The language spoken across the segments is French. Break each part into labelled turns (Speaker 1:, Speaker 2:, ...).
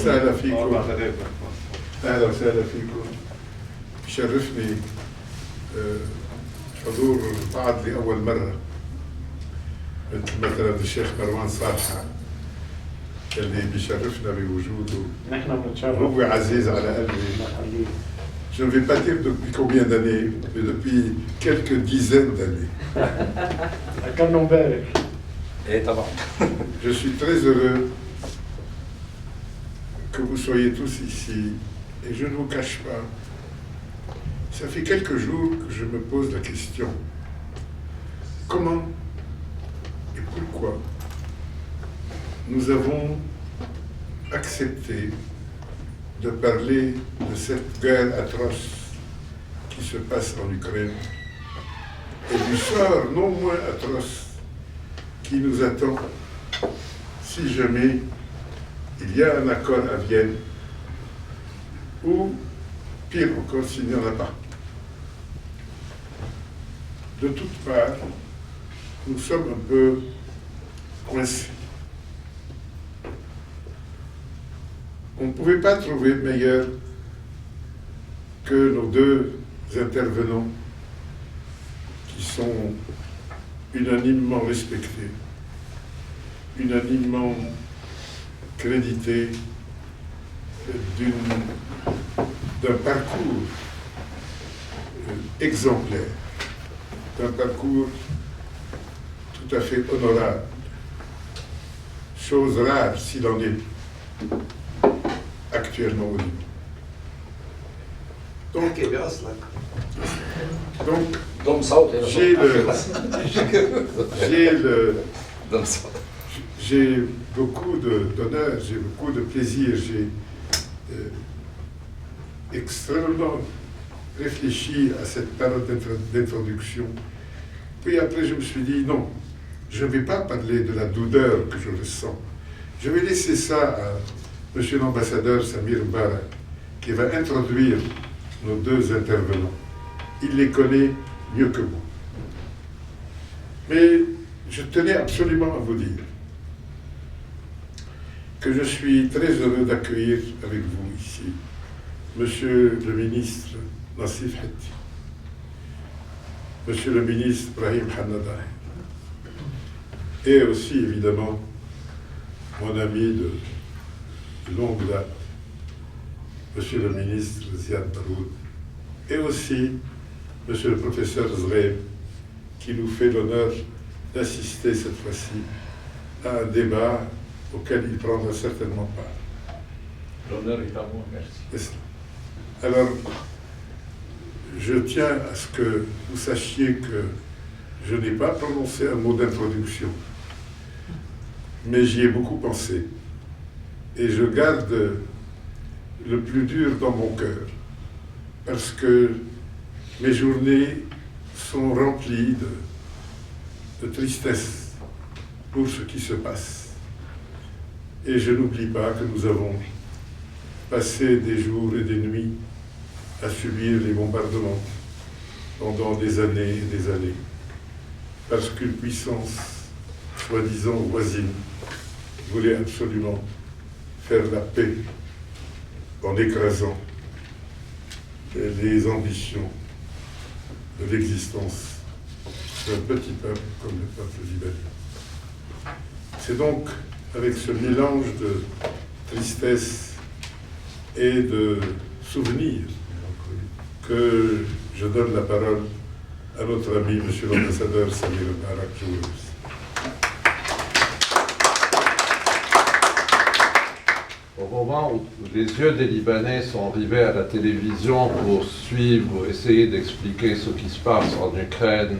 Speaker 1: وسهلا فيكم. أهلا وسهلا فيكم. بشرفني حضور البعض لأول مرة، مثلا الشيخ مروان صالحة اللي بيشرفنا بوجوده.
Speaker 2: نحن بنتشرف.
Speaker 1: هو عزيز على قلبي. Je ne vais pas dire depuis combien d'années, mais depuis quelques dizaines d'années. Je suis très heureux que vous soyez tous ici. Et je ne vous cache pas, ça fait quelques jours que je me pose la question, comment et pourquoi nous avons accepté de parler de cette guerre atroce qui se passe en Ukraine et du sort non moins atroce qui nous attend si jamais il y a un accord à Vienne ou, pire encore, s'il n'y en a pas. De toutes parts, nous sommes un peu coincés. On ne pouvait pas trouver meilleur que nos deux intervenants qui sont unanimement respectés, unanimement crédités d'un parcours exemplaire, d'un parcours tout à fait honorable, chose rare s'il en est actuellement au Liban. J'ai beaucoup d'honneur, j'ai beaucoup de plaisir, j'ai extrêmement réfléchi à cette parole d'introduction. Puis après, je me suis dit, non, je ne vais pas parler de la douleur que je ressens. Je vais laisser ça à Monsieur l'ambassadeur Samir Barak, qui va introduire nos deux intervenants. Il les connaît mieux que moi. Mais je tenais absolument à vous dire que je suis très heureux d'accueillir avec vous ici Monsieur le ministre Nassif Hatti, Monsieur le ministre Brahim Hanada, et aussi évidemment mon ami de longue date, Monsieur le ministre Ziad Baroud, et aussi Monsieur le professeur Zreib, qui nous fait l'honneur d'assister cette fois-ci à un débat auquel il prendra certainement part.
Speaker 3: L'honneur est à moi, merci.
Speaker 1: Alors, je tiens à ce que vous sachiez que je n'ai pas prononcé un mot d'introduction, mais j'y ai beaucoup pensé. Et je garde le plus dur dans mon cœur, parce que mes journées sont remplies de tristesse pour ce qui se passe. Et je n'oublie pas que nous avons passé des jours et des nuits à subir les bombardements pendant des années et des années, parce qu'une puissance soi-disant voisine voulait absolument faire la paix en écrasant les ambitions de l'existence d'un petit peuple comme le peuple libanais. C'est donc avec ce mélange de tristesse et de souvenirs que je donne la parole à notre ami, Monsieur l'ambassadeur Samir Barak. Je vous remercie.
Speaker 4: Au moment où les yeux des Libanais sont rivés à la télévision pour suivre, essayer d'expliquer ce qui se passe en Ukraine,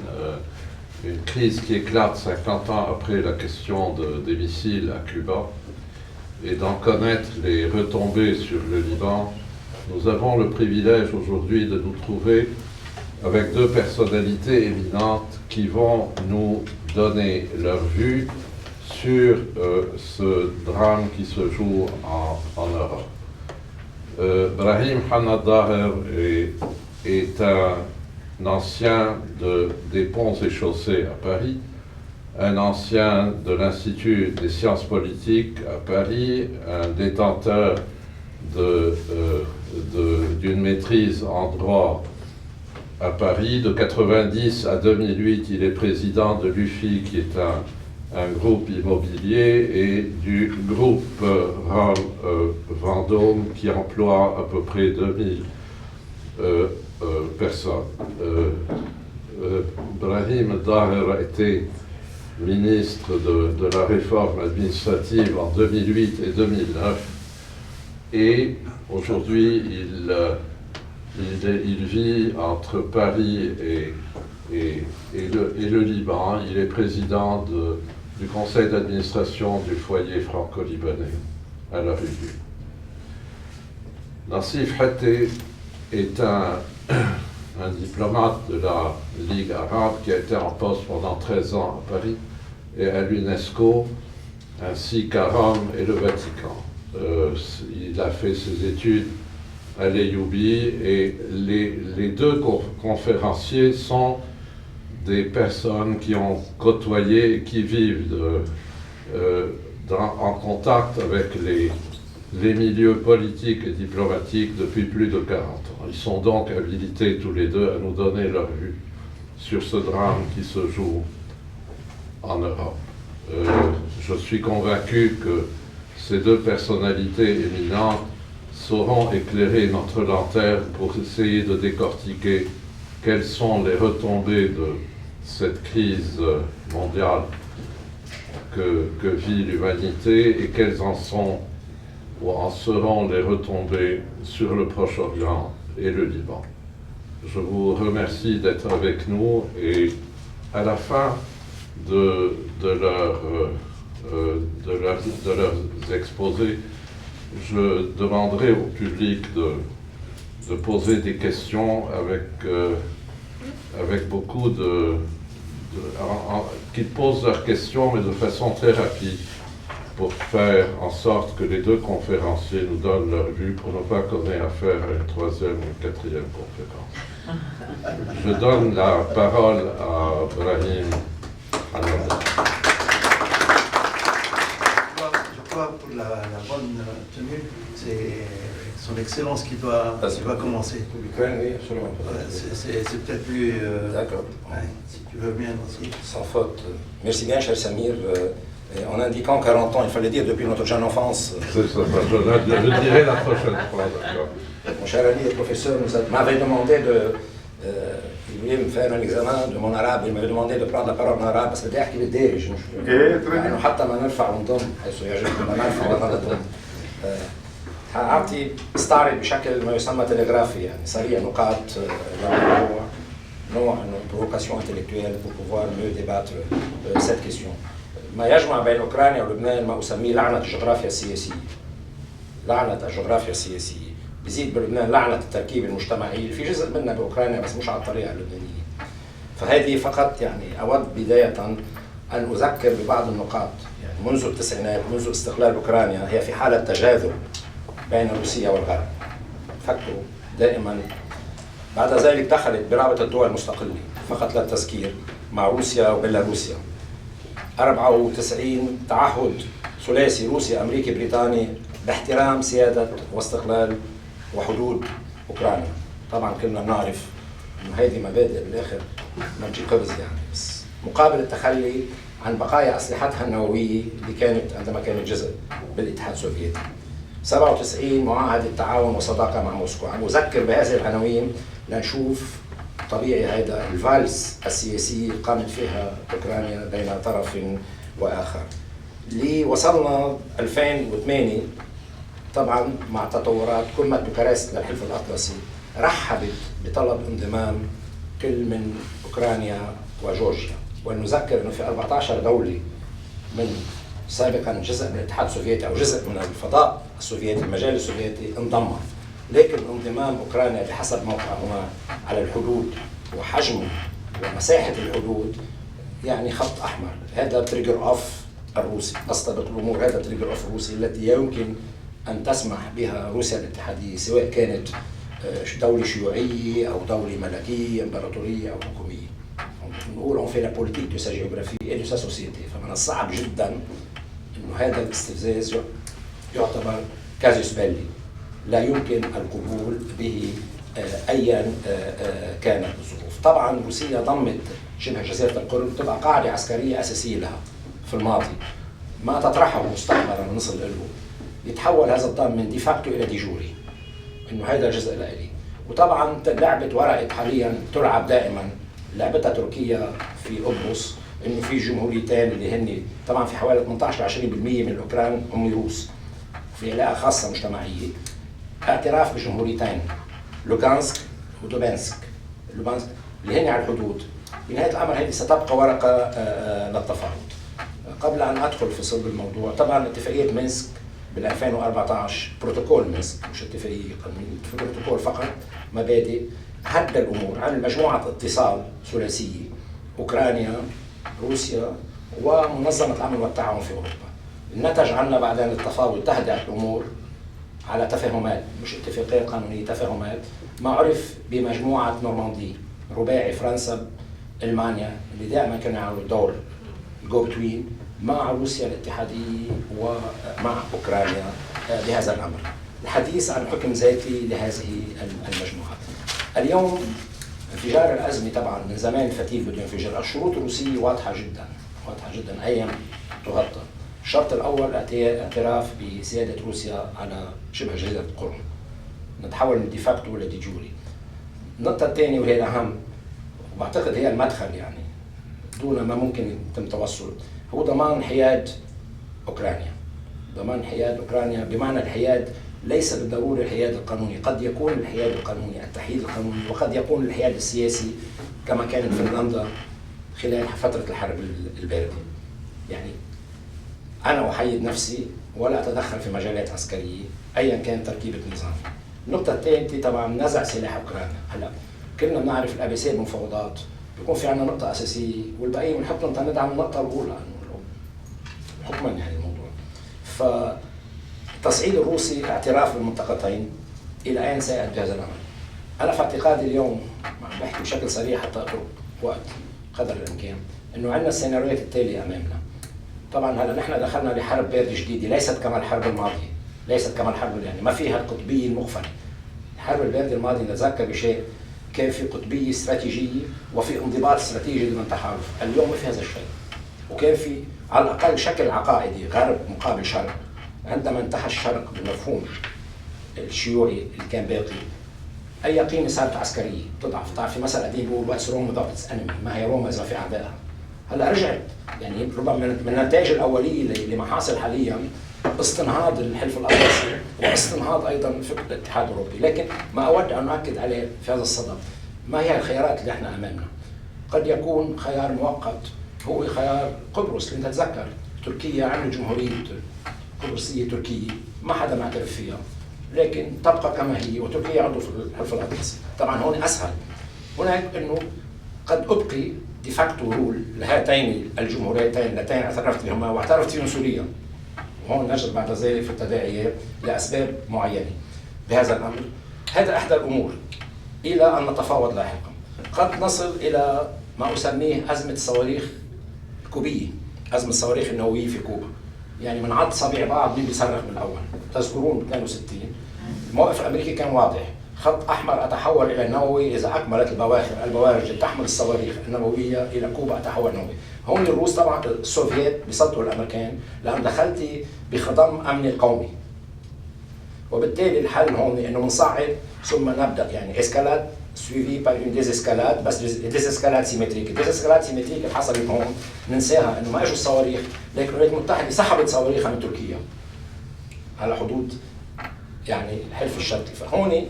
Speaker 4: une crise qui éclate 50 ans après la question des missiles à Cuba, et d'en connaître les retombées sur le Liban, nous avons le privilège aujourd'hui de nous trouver avec deux personnalités éminentes qui vont nous donner leur vue sur ce drame qui se joue en Europe. Brahim Hanad est un ancien des ponts et chaussées à Paris, un ancien de l'Institut des sciences politiques à Paris, un détenteur d'une maîtrise en droit à Paris. De 1990 à 2008, il est président de l'UFI, qui est un groupe immobilier, et du groupe Vendôme, qui emploie à peu près 2000 personnes. Brahim Daher a été ministre de la réforme administrative en 2008 et 2009, et aujourd'hui il vit entre Paris et le Liban. Il est président du conseil d'administration du foyer franco-libanais à la Rue. Nassif Haté est un diplomate de la Ligue arabe qui a été en poste pendant 13 ans à Paris et à l'UNESCO, ainsi qu'à Rome et le Vatican. Il a fait ses études à l'Ayyoubi, et les deux conférenciers sont des personnes qui ont côtoyé et qui vivent en contact avec les milieux politiques et diplomatiques depuis plus de 40 ans. Ils sont donc habilités tous les deux à nous donner leur vue sur ce drame qui se joue en Europe. Je suis convaincu que ces deux personnalités éminentes sauront éclairer notre lanterne pour essayer de décortiquer quelles sont les retombées de cette crise mondiale que vit l'humanité, et quelles en sont ou en seront les retombées sur le Proche-Orient et le Liban. Je vous remercie d'être avec nous, et à la fin de leurs exposés, je demanderai au public de poser des questions avec beaucoup qu'ils posent leurs questions, mais de façon très rapide, pour faire en sorte que les deux conférenciers nous donnent leur vue, pour ne pas qu'on ait affaire à une troisième ou une quatrième conférence. Je donne la parole à Brahim Hanada.
Speaker 2: Je crois pour la bonne tenue, c'est son excellence qui doit commencer.
Speaker 5: Oui, absolument.
Speaker 2: C'est peut-être plus...
Speaker 5: D'accord.
Speaker 2: Ouais, si tu veux bien aussi.
Speaker 5: Sans faute. Merci bien, cher Samir. En indiquant 40 ans, il fallait dire depuis notre jeune enfance.
Speaker 4: C'est ça, je dirai la prochaine fois, d'accord.
Speaker 5: Mon cher ami et professeur m'avait demandé il voulait me faire un examen de mon arabe, il m'avait demandé de prendre la parole en arabe, parce que بيحكي بالدارج يعني حتى ما نرفع ونضم حيث يعجبنا ما نرفع ولا نضم. أعطي استعرض بشكل ما يسمى تلغرافي، يعني سريع نقاط نوع provocation intellectuelle pour pouvoir mieux débattre cette question. ما يجمع بين أوكرانيا ولبنان ما أسميه لعنة الجغرافيا السياسية. لعنة الجغرافيا السياسية. بيزيد بلبنان لعنة التركيب المجتمعي، في جزء منها بأوكرانيا بس مش على الطريقة اللبنانية. فهذه فقط يعني أود بداية أن أذكر ببعض النقاط. يعني منذ التسعينات، منذ استقلال أوكرانيا، هي في حالة تجاذب بين روسيا والغرب. فكروا دائما. بعد ذلك دخلت برابطة الدول المستقلة فقط للتذكير مع روسيا وبيلاروسيا. 94 تعهد ثلاثي روسيا أمريكي بريطاني باحترام سيادة واستقلال وحدود أوكرانيا. طبعا كلنا نعرف إنه هذه مبادئ بالآخر ما تجي قبض يعني، بس مقابل التخلي عن بقايا أسلحتها النووية اللي كانت عندما كانت جزء بالاتحاد السوفيتي. 97 معاهدة تعاون وصداقة مع موسكو. عم أذكر بهذه العناوين لنشوف طبيعي هذا الفالس السياسي قامت فيها أوكرانيا بين طرف وآخر. اللي وصلنا 2008 طبعا مع تطورات قمة بوخارست للحلف الأطلسي رحبت بطلب انضمام كل من أوكرانيا وجورجيا. ونذكر أنه في 14 دولة من سابقا جزء من الاتحاد السوفيتي أو جزء من الفضاء السوفيتي المجال السوفيتي انضمت. لكن انضمام أوكرانيا بحسب موقعهما على الحدود وحجمه ومساحة الحدود يعني خط أحمر. هذا تريجر أوف الروسي. أصطبت الأمور، هذا تريجر أوف الروسي التي يمكن أن تسمح بها روسيا الاتحادية، سواء كانت دولة شيوعية أو دولة ملكية إمبراطورية أو حكومية. نقول on fait la politique de sa géographie et de sa société. فمن الصعب جدا إنه هذا الاستفزاز يعتبر كازوس بيلي. لا يمكن القبول به أيا كانت الظروف. طبعا روسيا ضمت شبه جزيرة القرم تبقى قاعدة عسكرية أساسية لها في الماضي، ما تطرحه مستقبلا نصل له يتحول هذا الضم من ديفاكتو إلى ديجوري، إنه هذا جزء لإلي. وطبعا لعبة ورقة حاليا تلعب دائما، لعبتها تركيا في قبرص، إنه في جمهوريتين اللي هن طبعا في حوالي 18 ل 20% من الأوكران هم روس، في علاقة خاصة مجتمعية، اعتراف بجمهوريتين لوغانسك ودوبنسك، لوغانسك اللي هن على الحدود. بنهاية الأمر هذه ستبقى ورقة للتفاوض. قبل أن أدخل في صلب الموضوع، طبعا اتفاقية مينسك بال 2014 بروتوكول مينسك مش اتفاقية قانونية، بروتوكول فقط مبادئ هدى الأمور، عن مجموعة اتصال ثلاثية أوكرانيا روسيا ومنظمة الأمن والتعاون في أوروبا. النتج عنا بعدين التفاوض تهدأ الأمور على تفاهمات مش اتفاقية قانونية، تفاهمات ما عرف بمجموعة نورماندي، رباعي فرنسا ألمانيا اللي دائما كانوا يعملوا دور الجو بتوين مع روسيا الاتحادية ومع أوكرانيا بهذا الأمر. الحديث عن حكم ذاتي لهذه المجموعات. اليوم انفجار الأزمة طبعا من زمان فتيل بده ينفجر، الشروط الروسية واضحة جدا، واضحة جدا أيا تغطى. الشرط الأول اعتراف بسيادة روسيا على شبه جزيرة القرم، نتحول من ديفاكتو إلى ديجوري. النقطة الثانية وهي الأهم وبعتقد هي المدخل يعني دون ما ممكن يتم توصل، هو ضمان حياد أوكرانيا. ضمان حياد أوكرانيا بمعنى الحياد ليس بالضرورة الحياد القانوني، قد يكون الحياد القانوني التحييد القانوني، وقد يكون الحياد السياسي كما كانت فنلندا خلال فترة الحرب الباردة. يعني أنا أحيد نفسي ولا أتدخل في مجالات عسكرية أيا كان تركيبة النظام. النقطة الثالثة طبعا نزع سلاح أوكرانيا. هلا كلنا بنعرف الأبسية المفاوضات بيكون في عندنا نقطة أساسية والباقيين بنحط ندعم النقطة الأولى حكما يعني الموضوع. فتصعيد الروسي اعتراف بالمنطقتين إلى أين سيأتي هذا الأمر؟ أنا في اعتقادي اليوم بحكي بشكل صريح حتى أترك وقت قدر الإمكان إنه عندنا السيناريوهات التالية أمامنا. طبعا هلا نحن دخلنا لحرب باردة جديدة ليست كما الحرب الماضية، ليست كما الحرب يعني ما فيها القطبية المغفلة. الحرب الباردة الماضية نتذكر بشيء كان في قطبية استراتيجية وفي انضباط استراتيجي ضمن تحالف، اليوم ما في هذا الشيء. وكان في على الأقل شكل عقائدي غرب مقابل شرق. عندما انتهى الشرق بالمفهوم الشيوعي اللي كان باقي، أي قيمة صارت عسكرية تضعف. تعرف في مثل قديم بيقول واتس روم without انمي، ما هي روما إذا في أعدائها. هلا رجعت يعني ربما من النتائج الأولية لما حاصل حاليا استنهاض الحلف الأطلسي واستنهاض أيضا فكرة الاتحاد الأوروبي. لكن ما أود أن أؤكد عليه في هذا الصدد، ما هي الخيارات اللي احنا أمامنا؟ قد يكون خيار مؤقت هو خيار قبرص، اللي نتذكر تركيا عنده جمهورية قبرصية تركية ما حدا معترف فيها، لكن تبقى كما هي، وتركيا عضو في الحلف الأطلسي. طبعا هون أسهل، هناك أنه قد أبقي ديفاكتو رول لهاتين الجمهوريتين اللتين اعترفت بهما واعترفت فيهم سوريا، وهون نجد بعد ذلك في التداعيات لأسباب معينة بهذا الأمر. هذا إحدى الأمور إلى أن نتفاوض لاحقا. قد نصل إلى ما أسميه أزمة الصواريخ الكوبية، أزمة الصواريخ النووية في كوبا. يعني من عض صبيع بعض مين بيصرخ من الأول. تذكرون 62 الموقف الأمريكي كان واضح، خط أحمر أتحول إلى نووي إذا أكملت البوارج تحمل الصواريخ النووية إلى كوبا أتحول نووي. هون الروس طبعا السوفييت بيصدوا الأمريكان لأن دخلتي بخضم أمني القومي، وبالتالي الحل هون إنه بنصعد ثم نبدأ يعني إسكالات سويفي بار اون ديزاسكالاد، بس ديزاسكالاد سيمتريك. الديزاسكالاد سيمتريك اللي حصلت هون ننساها، إنه ما إجوا الصواريخ، لكن الولايات المتحدة سحبت صواريخها من تركيا على حدود يعني الحلف الشرقي. فهون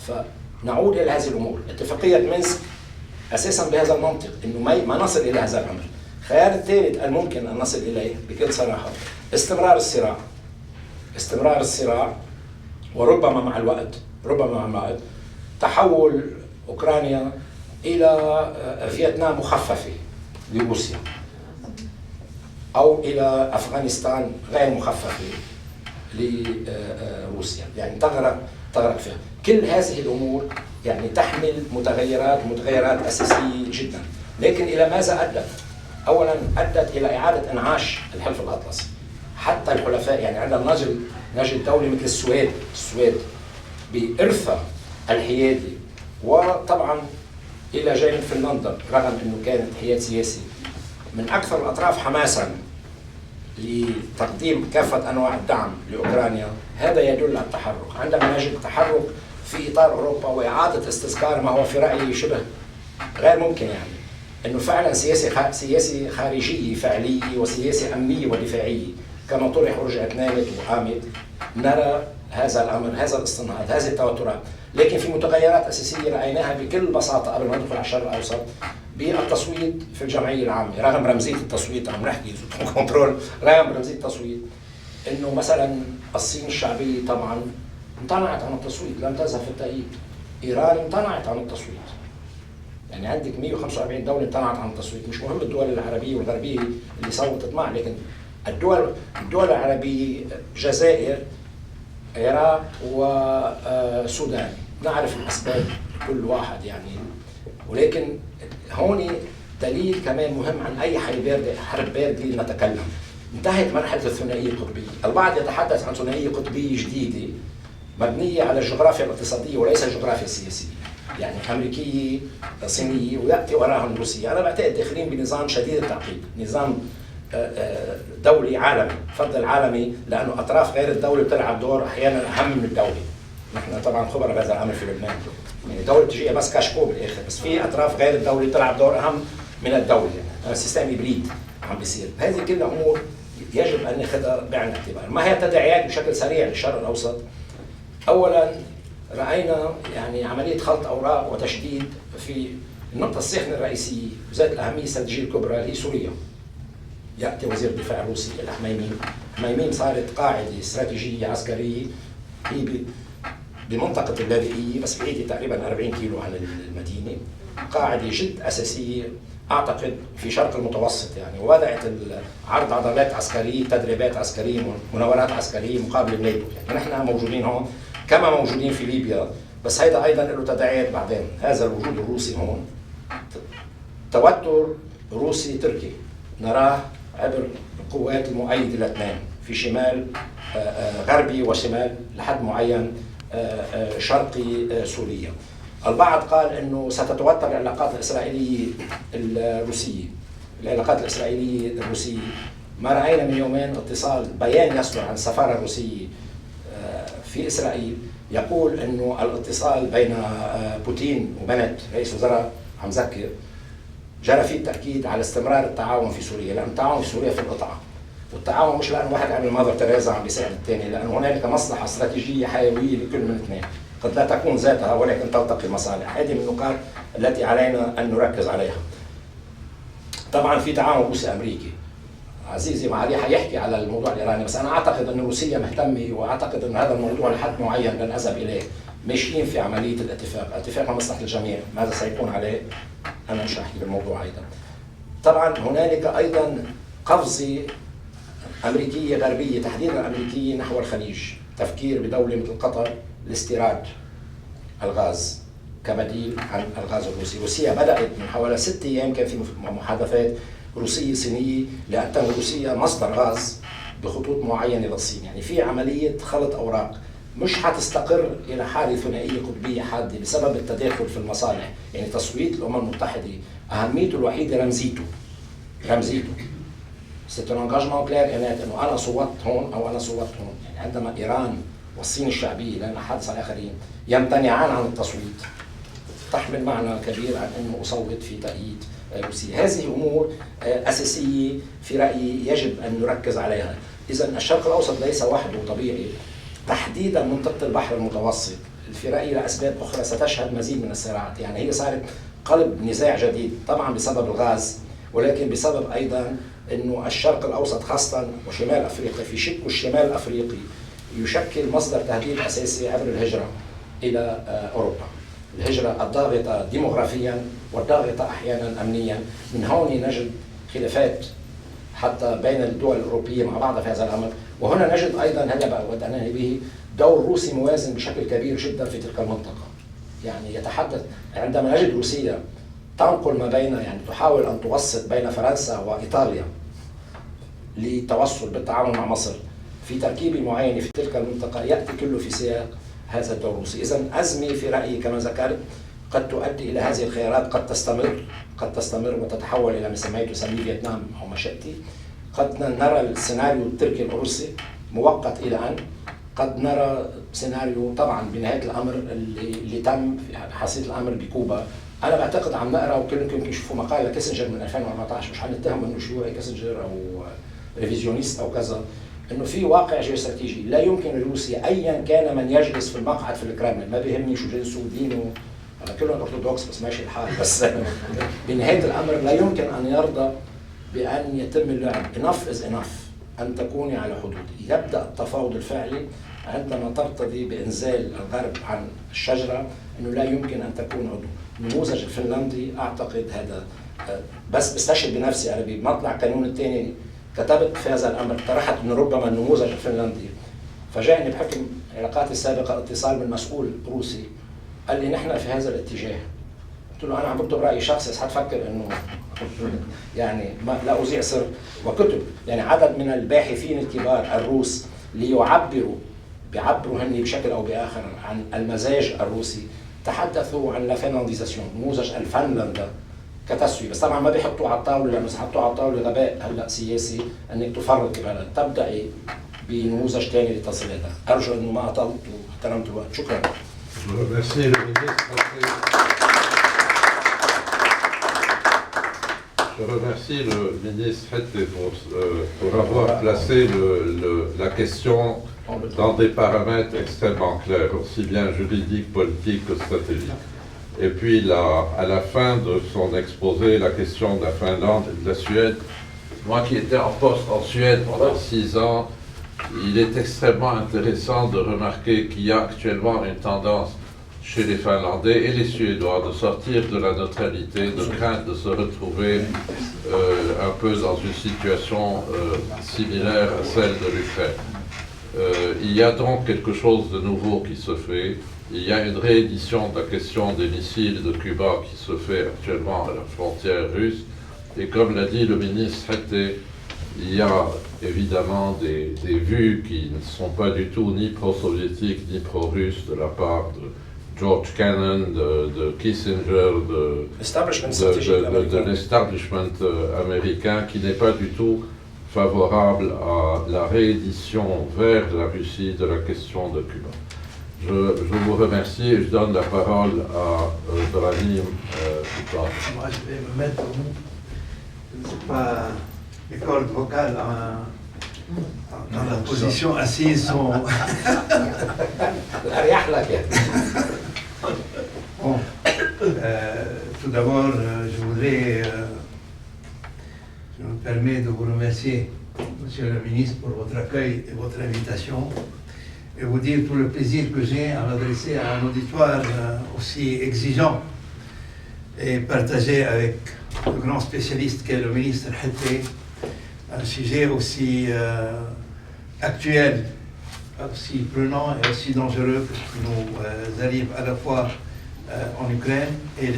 Speaker 5: فنعود إلى هذه الأمور. اتفاقية مينسك أساساً بهذا المنطق إنه ما نصل إلى هذا الأمر. الخيار الثالث الممكن أن نصل إليه بكل صراحة استمرار الصراع، استمرار الصراع، وربما مع الوقت تحول أوكرانيا إلى فيتنام مخففة لروسيا، أو إلى أفغانستان غير مخففة لروسيا، يعني تغرق فيها. كل هذه الأمور يعني تحمل متغيرات أساسية جدا. لكن إلى ماذا أدت؟ أولا أدت إلى إعادة إنعاش الحلف الأطلسي. حتى الحلفاء يعني عندنا نجد دولة مثل السويد بإرثها الحيادي، وطبعا إلى جانب فنلندا رغم أنه كانت حياد سياسي من أكثر الأطراف حماسا لتقديم كافة أنواع الدعم لأوكرانيا، هذا يدل على التحرك. عندما نجد التحرك في إطار أوروبا وإعادة استذكار ما هو في رأيي شبه غير ممكن، يعني أنه فعلا سياسي خارجي فعلي وسياسي أمني ودفاعي كما طرح ورجعت نامت وقامت، نرى هذا الأمر، هذا الاستنهاض، هذه التوترات. لكن في متغيرات أساسية رأيناها بكل بساطة قبل ما ندخل على الشرق الأوسط بالتصويت في الجمعية العامة، رغم رمزية التصويت، عم نحكي كنترول، رغم رمزية التصويت، إنه مثلا الصين الشعبية طبعا امتنعت عن التصويت، لم تذهب في التأييد. إيران امتنعت عن التصويت. يعني عندك 145 دولة امتنعت عن التصويت، مش مهم الدول العربية والغربية اللي صوتت معه، لكن الدول العربية، الجزائر، العراق والسودان، نعرف الأسباب كل واحد يعني. ولكن هون دليل كمان مهم عن أي حرب باردة نتكلم. انتهت مرحلة الثنائية القطبية، البعض يتحدث عن ثنائية قطبية جديدة مبنية على الجغرافيا الاقتصادية وليس الجغرافيا السياسية، يعني أمريكية صينية ويأتي وراهم روسيا. أنا بعتقد داخلين بنظام شديد التعقيد، نظام دولي عالمي، فضل عالمي، لأنه أطراف غير الدولة بتلعب دور أحيانا أهم من الدولة. نحن طبعا خبراء بهذا الأمر في لبنان، يعني الدولة بتجيها بس كاشكو بالآخر، بس في أطراف غير الدولة بتلعب دور أهم من الدولة، يعني سيستم هيبريد عم بيصير. هذه كلها أمور يجب أن ناخذها بعين الاعتبار. ما هي التداعيات بشكل سريع للشرق الأوسط؟ أولا رأينا يعني عملية خلط أوراق وتشديد في النقطة الساخنة الرئيسية ذات الأهمية الاستراتيجية الكبرى اللي هي سوريا. يأتي وزير الدفاع الروسي الحميميم، حميميم صارت قاعدة استراتيجية عسكرية هي بمنطقة اللاذقية، بس بعيدة تقريبا 40 كيلو عن المدينة، قاعدة جد أساسية أعتقد في شرق المتوسط يعني، ووضعت عرض عضلات عسكرية، تدريبات عسكرية، مناورات عسكرية مقابل الناتو. يعني نحن موجودين هون كما موجودين في ليبيا، بس هيدا أيضا له تداعيات بعدين. هذا الوجود الروسي هون توتر روسي تركي نراه عبر القوات المؤيدة للبنان في شمال غربي وشمال لحد معين شرقي سوريا. البعض قال انه ستتوتر العلاقات الاسرائيليه الروسيه. العلاقات الاسرائيليه الروسيه، ما راينا من يومين اتصال بيان يصدر عن السفاره الروسيه في اسرائيل يقول انه الاتصال بين بوتين وبنت رئيس وزراء عم ذكر جرى فيه التاكيد على استمرار التعاون في سوريا، لان التعاون في سوريا في القطعه، والتعاون مش لانه واحد عمل ماذر تريزا عم بيساعد الثاني، لانه هنالك مصلحه استراتيجيه حيويه لكل من اثنين، قد لا تكون ذاتها ولكن تلتقي المصالح. هذه من النقاط التي علينا ان نركز عليها. طبعا في تعاون روسي امريكي، عزيزي معالي حيحكي على الموضوع الايراني، بس انا اعتقد ان روسيا مهتمه، واعتقد ان هذا الموضوع لحد معين لن اذهب اليه، ماشيين في عمليه الاتفاق، اتفاق لمصلحه الجميع، ماذا سيكون عليه؟ انا مش احكي بالموضوع ايضا. طبعا هنالك ايضا قفزه امريكيه غربيه، تحديدا امريكيه نحو الخليج، تفكير بدوله مثل قطر لاستيراد الغاز كبديل عن الغاز الروسي. روسيا بدات من حوالي 6 ايام كان في محادثات روسيه صينيه لان تكون روسيا مصدر غاز بخطوط معينه للصين، يعني في عمليه خلط اوراق مش حتستقر الى حاله ثنائيه قطبيه حاده بسبب التداخل في المصالح. يعني تصويت الامم المتحده اهميته الوحيده رمزيته c'est un engagement clair et net انه انا صوتت هون او انا صوتت هون. يعني عندما ايران والصين الشعبيه لان حادث الاخرين يمتنعان عن التصويت تحمل معنى كبير عن انه اصوت في تأييد روسيا. هذه امور اساسيه في رايي يجب ان نركز عليها. اذا الشرق الاوسط ليس وحده طبيعي، تحديدا منطقه البحر المتوسط في رايي لاسباب اخرى ستشهد مزيد من الصراعات. يعني هي صارت قلب نزاع جديد طبعا بسبب الغاز، ولكن بسبب ايضا انه الشرق الاوسط خاصه وشمال افريقيا في شق الشمال الافريقي يشكل مصدر تهديد اساسي عبر الهجره الى اوروبا. الهجره الضاغطه ديموغرافيا والضاغطه احيانا امنيا. من هون نجد خلافات حتى بين الدول الاوروبيه مع بعضها في هذا الامر. وهنا نجد ايضا هذا اود ان انهي به دور روسي موازن بشكل كبير جدا في تلك المنطقه. يعني يتحدث عندما نجد روسيا تنقل ما بين، يعني تحاول ان توسط بين فرنسا وايطاليا للتوصل بالتعاون مع مصر في تركيبه معينه في تلك المنطقه، ياتي كله في سياق هذا الدور الروسي. إذن أزمة في رأيي كما ذكرت قد تؤدي إلى هذه الخيارات، قد تستمر وتتحول إلى ما سميته تسميه فيتنام أو ما شئتي. قد نرى السيناريو التركي الروسي مؤقت إلى أن قد نرى سيناريو طبعا بنهاية الأمر اللي تم حصيلة الأمر بكوبا. أنا بعتقد عم نقرأ وكلكم يمكن يشوفوا مقال لكيسنجر من 2014، مش حنتهم إنه شيوعي كيسنجر أو ريفيزيونيست أو كذا، إنه في واقع جيوستراتيجي لا يمكن لروسيا أيا كان من يجلس في المقعد في الكرملين، ما بيهمني شو جنسه ودينه، أنا كلهم أرثوذكس بس ماشي الحال، بس بنهاية الأمر لا يمكن أن يرضى بأن يتم اللعب. enough is enough، أن تكوني على حدود. يبدأ التفاوض الفعلي عندما ترتضي بإنزال الغرب عن الشجرة أنه لا يمكن أن تكون عضو. النموذج الفنلندي أعتقد هذا، بس بستشهد بنفسي أنا بمطلع قانون الثاني كتبت في هذا الأمر، طرحت أنه ربما النموذج الفنلندي. فجاءني بحكم علاقاتي السابقة اتصال من مسؤول روسي قال لي نحن في هذا الاتجاه. قلت له أنا عم بكتب رأيي شخصي، بس حتفكر إنه يعني ما لا أذيع سر، وكتب يعني عدد من الباحثين الكبار الروس بيعبروا هني بشكل أو بآخر عن المزاج الروسي، تحدثوا عن الفنلانديزاسيون، نموذج الفنلندا كتسوية. بس طبعا ما بيحطوه على الطاولة، لأنه حطوه على الطاولة غباء هلا سياسي أنك تفرق البلد، تبدأي بنموذج ثاني لتصل هذا. أرجو إنه ما أطلت واحترمت الوقت. شكرا.
Speaker 4: Je remercie le ministre Hette pour avoir placé la question dans des paramètres extrêmement clairs, aussi bien juridiques, politiques que stratégiques. Et puis à la fin de son exposé, la question de la Finlande et de la Suède. Moi qui étais en poste en Suède pendant 6 ans, il est extrêmement intéressant de remarquer qu'il y a actuellement une tendance chez les Finlandais et les Suédois de sortir de la neutralité, de crainte de se retrouver un peu dans une situation similaire à celle de l'Ukraine. Il y a donc quelque chose de nouveau qui se fait. Il y a une réédition de la question des missiles de Cuba qui se fait actuellement à la frontière russe. Et comme l'a dit le ministre Hette, il y a évidemment des vues qui ne sont pas du tout ni pro-soviétiques ni pro-russes de la part de George Kennan, de Kissinger, de l'establishment américain, qui n'est pas du tout favorable à la réédition vers la Russie de la question de Cuba. Je vous remercie et je donne la parole à Branim.
Speaker 2: Moi, je vais me mettre au bout. Je ne sais pas, les cordes vocales dans la position assise sont... Bon, tout d'abord, je me permets de vous remercier, Monsieur le ministre, pour votre accueil et votre invitation, et vous dire tout le plaisir que j'ai à m'adresser à un auditoire aussi exigeant et partager avec le grand spécialiste qu'est le ministre Hette un sujet aussi actuel, aussi prenant et aussi dangereux que ce qui nous arrive à la fois en Ukraine et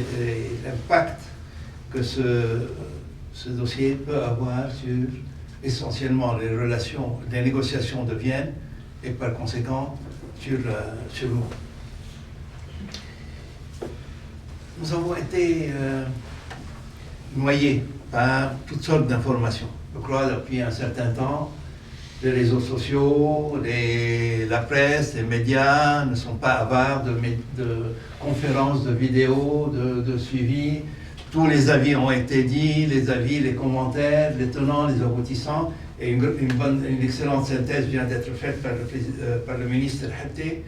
Speaker 2: l'impact que ce dossier peut avoir sur essentiellement les relations, les négociations de Vienne et par conséquent sur nous. Nous avons été noyés par toutes sortes d'informations. Je crois depuis un certain temps, les réseaux sociaux, la presse, les médias ne sont pas avares de conférences, de vidéos, de suivi. Tous les avis ont été dits, les avis, les commentaires, les tenants, les aboutissants. Et une excellente synthèse vient d'être faite par le ministre Hette.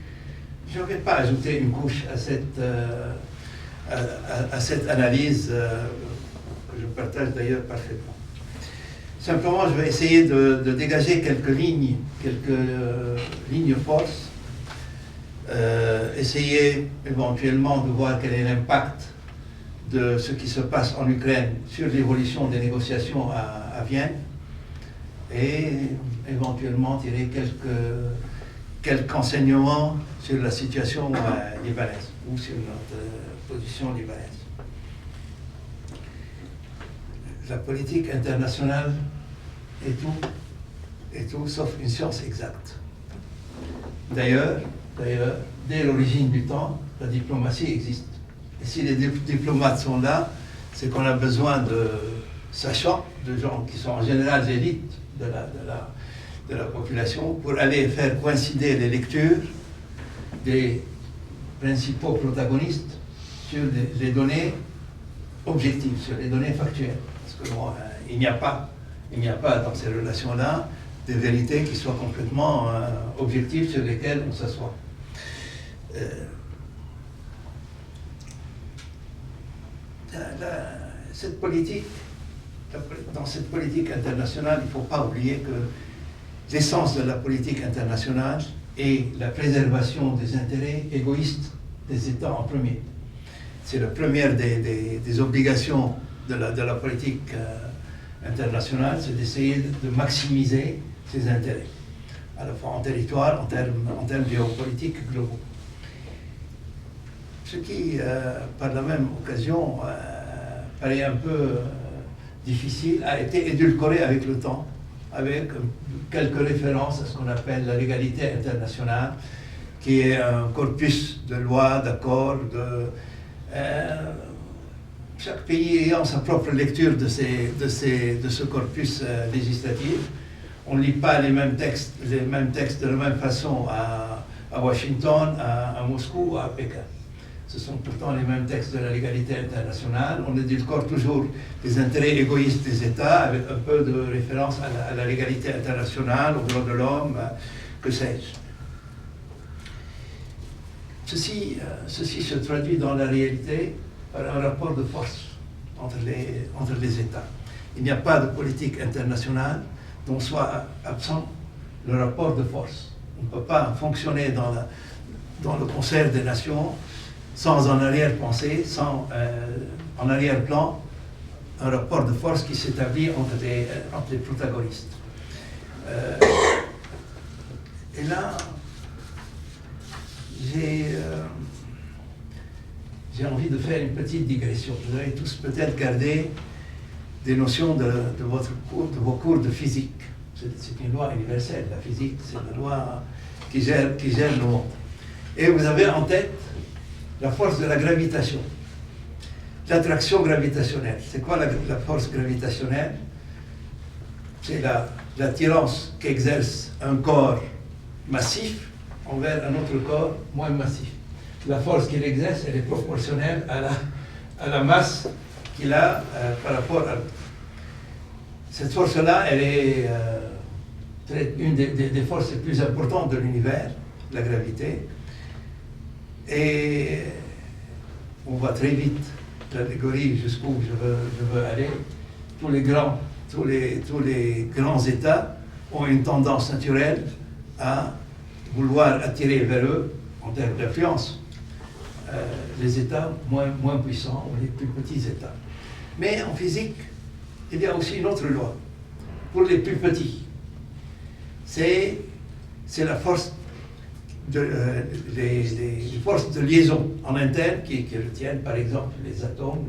Speaker 2: Je ne vais pas ajouter une couche à cette analyse que je partage d'ailleurs parfaitement. Simplement, je vais essayer de dégager quelques lignes forces, essayer éventuellement de voir quel est l'impact de ce qui se passe en Ukraine sur l'évolution des négociations à Vienne, et éventuellement tirer quelques enseignements sur la situation libanaise ou sur notre position libanaise. La politique internationale est tout sauf une science exacte. D'ailleurs, dès l'origine du temps, la diplomatie existe. Et si les diplomates sont là, c'est qu'on a besoin de sachants, de gens qui sont en général élites de la population, pour aller faire coïncider les lectures des principaux protagonistes sur les données objectives, sur les données factuelles. Parce que bon, il n'y a pas dans ces relations-là des vérités qui soient complètement objectives sur lesquelles on s'assoit. Cette politique, dans cette politique internationale, il ne faut pas oublier que l'essence de la politique internationale est la préservation des intérêts égoïstes des États en premier. C'est la première des obligations de la politique internationale, c'est d'essayer de maximiser ses intérêts, à la fois en territoire, en termes géopolitiques globaux. Ce qui, par la même occasion, paraît un peu difficile, a été édulcoré avec le temps, avec quelques références à ce qu'on appelle la légalité internationale, qui est un corpus de lois, d'accords, chaque pays ayant sa propre lecture de ce corpus législatif. On ne lit pas les mêmes textes de la même façon à Washington, à Moscou ou à Pékin. Ce sont pourtant les mêmes textes de la légalité internationale. On édulcore toujours les intérêts égoïstes des États avec un peu de référence à la légalité internationale, aux droits de l'homme, que sais-je. Ceci se traduit dans la réalité par un rapport de force entre les États. Il n'y a pas de politique internationale dont soit absent le rapport de force. On ne peut pas fonctionner dans le concert des nations sans en arrière-pensée, sans en arrière-plan, un rapport de force qui s'établit entre les protagonistes. Et là, j'ai envie de faire une petite digression. Vous avez tous peut-être gardé des notions de vos cours de physique. C'est une loi universelle, la physique, c'est la loi qui gère le monde. Et vous avez en tête la force de la gravitation, l'attraction gravitationnelle. C'est quoi la force gravitationnelle? C'est l'attirance qu'exerce un corps massif envers un autre corps moins massif. La force qu'il exerce, elle est proportionnelle à la masse qu'il a par rapport à l'autre. Cette force-là, elle est une des forces les plus importantes de l'univers, la gravité. Et on voit très vite l'allégorie jusqu'où je veux aller. Tous les grands États ont une tendance naturelle à vouloir attirer vers eux, en termes d'influence, les États moins puissants ou les plus petits États. Mais en physique, il y a aussi une autre loi. Pour les plus petits, c'est la force les forces de liaison en interne qui retiennent par exemple les atomes,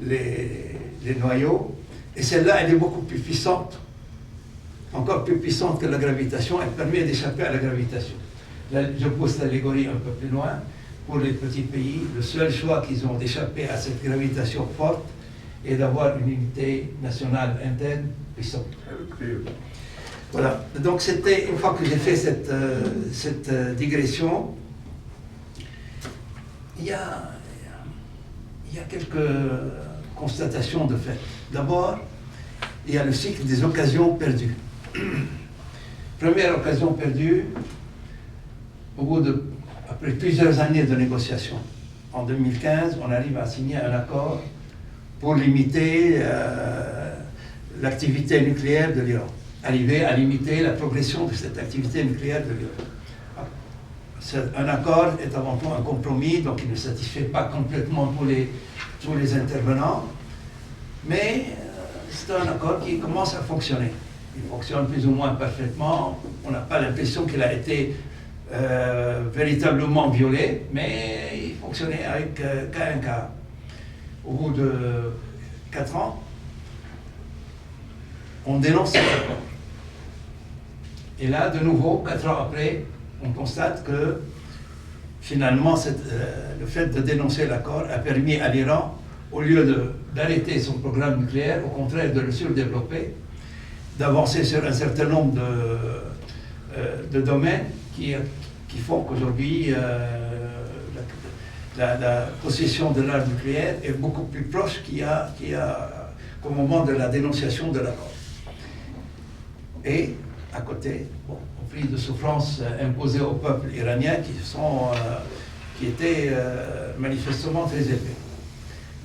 Speaker 2: les noyaux. Et celle-là, elle est beaucoup plus puissante, encore plus puissante que la gravitation. Elle permet d'échapper à la gravitation. Là, je pousse l'allégorie un peu plus loin. Pour les petits pays, le seul choix qu'ils ont d'échapper à cette gravitation forte est d'avoir une unité nationale interne puissante. Voilà, donc c'était, une fois que j'ai fait cette digression, il y a quelques constatations de fait. D'abord, il y a le cycle des occasions perdues. Première occasion perdue, après plusieurs années de négociations. En 2015, on arrive à signer un accord pour limiter l'activité nucléaire de l'Iran. Arriver à limiter la progression de cette activité nucléaire de l'Iran. Un accord est avant tout un compromis, donc il ne satisfait pas complètement tous les intervenants, mais c'est un accord qui commence à fonctionner. Il fonctionne plus ou moins parfaitement, on n'a pas l'impression qu'il a été véritablement violé, mais il fonctionnait avec cas un cas. Au bout de 4 ans, on dénonce cet accord. Et là, de nouveau, 4 ans après, on constate que finalement, le fait de dénoncer l'accord a permis à l'Iran, au lieu d'arrêter son programme nucléaire, au contraire de le surdévelopper, d'avancer sur un certain nombre de domaines qui font qu'aujourd'hui la possession de l'arme nucléaire est beaucoup plus proche qu'au moment de la dénonciation de l'accord. Et à côté, bon, au prix de souffrances imposées au peuple iranien qui étaient manifestement très élevées.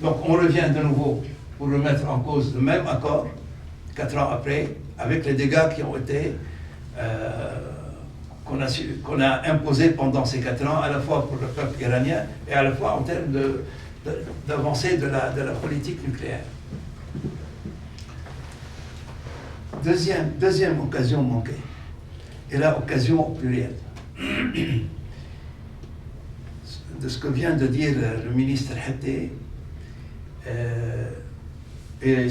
Speaker 2: Donc on revient de nouveau pour remettre en cause le même accord, 4 ans après, avec les dégâts qui ont été qu'on a imposés pendant ces 4 ans, à la fois pour le peuple iranien et à la fois en termes d'avancée de la politique nucléaire. Deuxième occasion manquée, et là, occasion plurielle. De ce que vient de dire le ministre Hatteh, et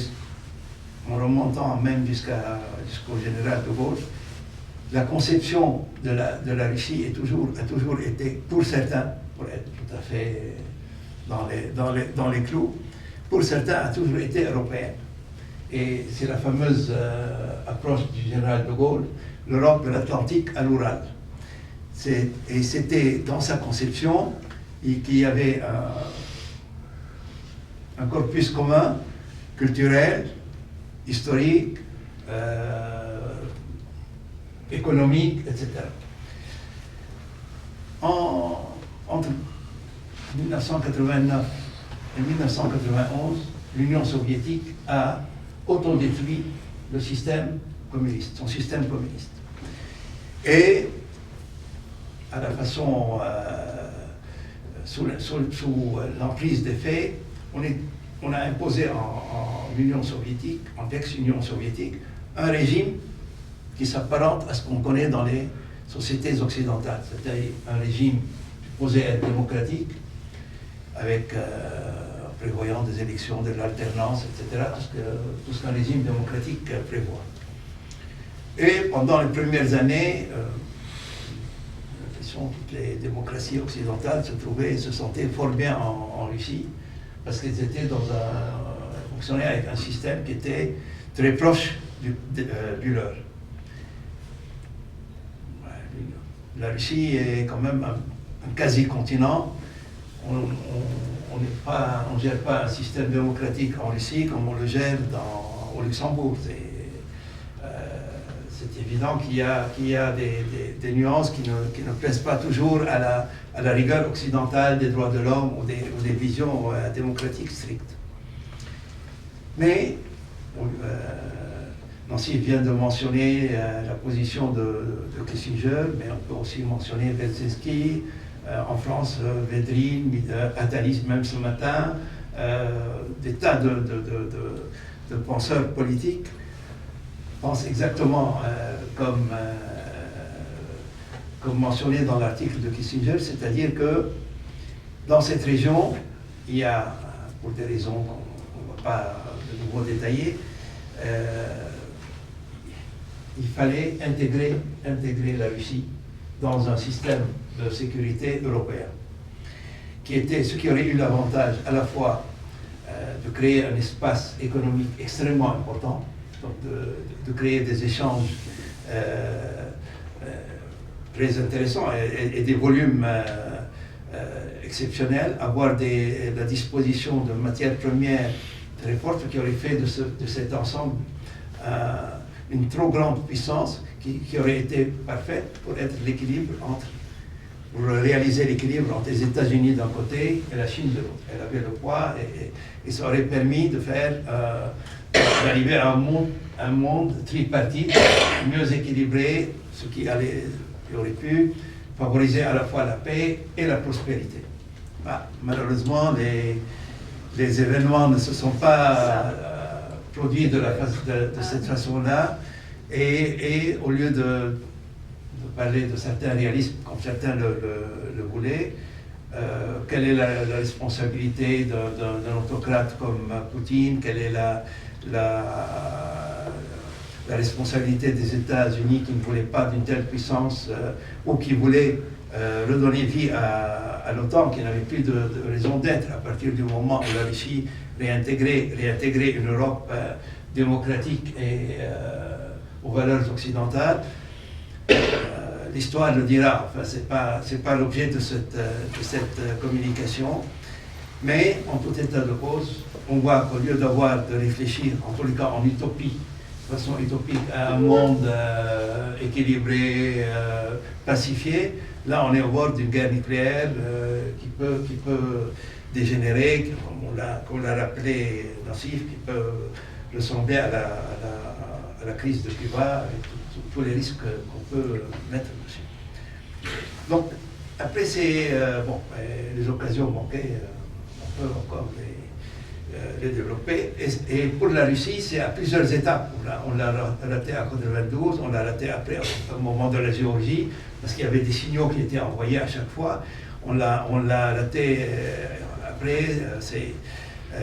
Speaker 2: en remontant même jusqu'au général de Gaulle, la conception de la Russie a toujours été, pour certains, pour être tout à fait dans les clous, pour certains a toujours été européenne. Et c'est la fameuse approche du général de Gaulle, l'Europe de l'Atlantique à l'Oural. Et c'était dans sa conception qu'il y avait un corpus commun, culturel, historique, économique, etc. Entre 1989 et 1991, l'Union soviétique a autodétruit le système communiste, son système communiste. Et à la façon, sous l'emprise des faits, on a imposé en Union soviétique, en ex-Union soviétique, un régime qui s'apparente à ce qu'on connaît dans les sociétés occidentales, c'est-à-dire un régime supposé être démocratique, avec prévoyant des élections, de l'alternance, etc., tout ce qu'un régime démocratique prévoit. Et pendant les premières années, toutes les démocraties occidentales se sentaient fort bien en Russie, parce qu'ils étaient fonctionnaient avec un système qui était très proche du leur. La Russie est quand même un quasi-continent. On ne gère pas un système démocratique en Russie comme on le gère au Luxembourg. C'est évident qu'il y a des nuances qui ne plaisent pas toujours à la rigueur occidentale des droits de l'homme ou des visions démocratiques strictes. Mais Nancy vient de mentionner la position de Kissinger, mais on peut aussi mentionner Belzinski, en France, Védrine, Attali, même ce matin, des tas de penseurs politiques pensent exactement comme mentionné dans l'article de Kissinger, c'est-à-dire que dans cette région, il y a, pour des raisons qu'on ne va pas de nouveau détailler, il fallait intégrer la Russie dans un système de sécurité européen, ce qui aurait eu l'avantage à la fois de créer un espace économique extrêmement important, donc de créer des échanges très intéressants et des volumes exceptionnels, avoir la disposition de matières premières très fortes qui aurait fait de cet ensemble une trop grande puissance qui aurait été parfaite pour être l'équilibre pour réaliser l'équilibre entre les États-Unis d'un côté et la Chine de l'autre. Elle avait le poids et ça aurait permis d'arriver à un monde tripartite, mieux équilibré, ce qui aurait pu favoriser à la fois la paix et la prospérité. Malheureusement, les événements ne se sont pas produits de cette façon-là, et au lieu de parler de certains réalismes comme certains le voulaient, quelle est la responsabilité d'un autocrate comme Poutine, quelle est la responsabilité des États-Unis qui ne voulaient pas d'une telle puissance ou qui voulaient redonner vie à l'OTAN qui n'avait plus de raison d'être à partir du moment où la Russie réintégrait une Europe démocratique et aux valeurs occidentales. L'histoire le dira, enfin, c'est pas l'objet de cette communication, mais en tout état de cause, on voit qu'au lieu de réfléchir, en tous les cas en utopie, de façon utopique, à un monde équilibré, pacifié, là on est au bord d'une guerre nucléaire qui peut dégénérer, comme on l'a rappelé Nassif, qui peut ressembler à la crise de Cuba, avec tous les risques qu'on peut mettre dessus. Donc, après les occasions manquées, on peut encore les développer. Et pour la Russie, c'est à plusieurs étapes. On l'a raté à 92, on l'a raté après au moment de la Géorgie, parce qu'il y avait des signaux qui étaient envoyés à chaque fois. On l'a raté après,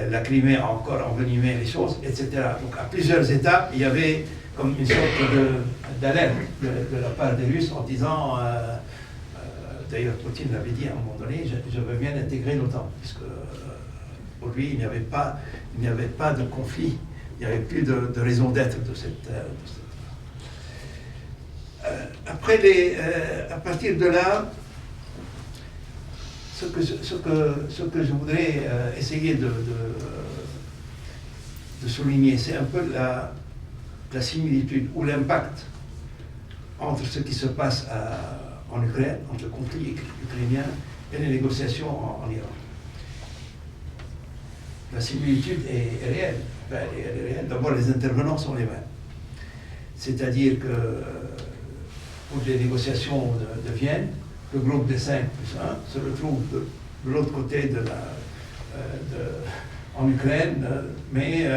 Speaker 2: la Crimée a encore envenimé les choses, etc. Donc à plusieurs étapes, il y avait comme une sorte d'alerte de la part des Russes en disant, d'ailleurs Poutine l'avait dit à un moment donné, je veux bien intégrer l'OTAN, puisque pour lui il n'y avait pas de conflit, il n'y avait plus de raison d'être de cette après à partir de là, ce que je voudrais essayer de souligner, c'est un peu la similitude ou l'impact entre ce qui se passe en Ukraine, entre le conflit ukrainien et les négociations en Iran. La similitude est réelle. Elle est réelle. D'abord, les intervenants sont les mêmes. C'est-à-dire que pour les négociations de Vienne, le groupe des 5+1 se retrouve de l'autre côté en Ukraine, mais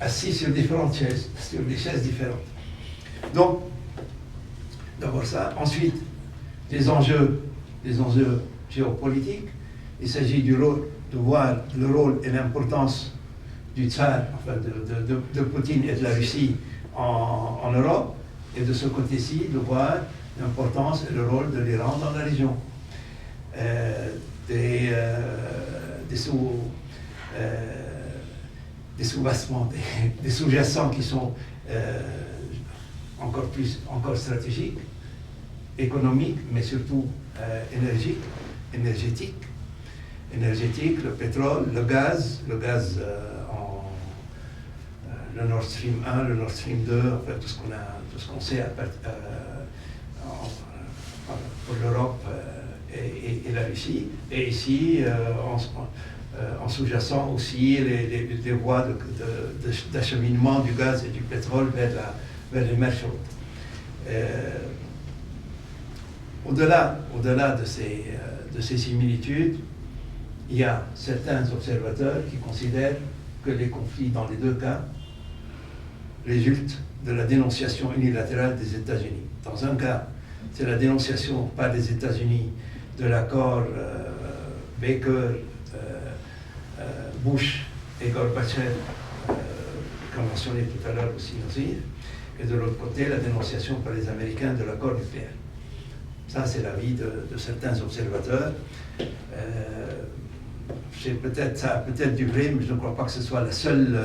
Speaker 2: assis sur différentes chaises, sur des chaises différentes. Donc, d'abord ça. Ensuite, les enjeux géopolitiques. Il s'agit de voir le rôle et l'importance du tsar, enfin de Poutine et de la Russie en Europe, et de ce côté-ci, de voir l'importance et le rôle de l'Iran dans la région. Des sous-bassements, des sous-jacents qui sont encore stratégiques, économiques, mais surtout énergétiques, le pétrole, le gaz le Nord Stream 1, le Nord Stream 2, enfin, tout ce qu'on sait pour l'Europe et la Russie. Et ici, en sous-jacent aussi les voies d'acheminement du gaz et du pétrole vers les mers chaudes. Au-delà de ces similitudes, il y a certains observateurs qui considèrent que les conflits dans les deux cas résultent de la dénonciation unilatérale des États-Unis. Dans un cas, c'est la dénonciation par les États-Unis de l'accord Baker, Bush et Gorbatchev, comme mentionné tout à l'heure aussi Nassif, et de l'autre côté, la dénonciation par les Américains de l'accord nucléaire. Ça, c'est l'avis de certains observateurs. Ça a peut-être du vrai, mais je ne crois pas que ce soit la seule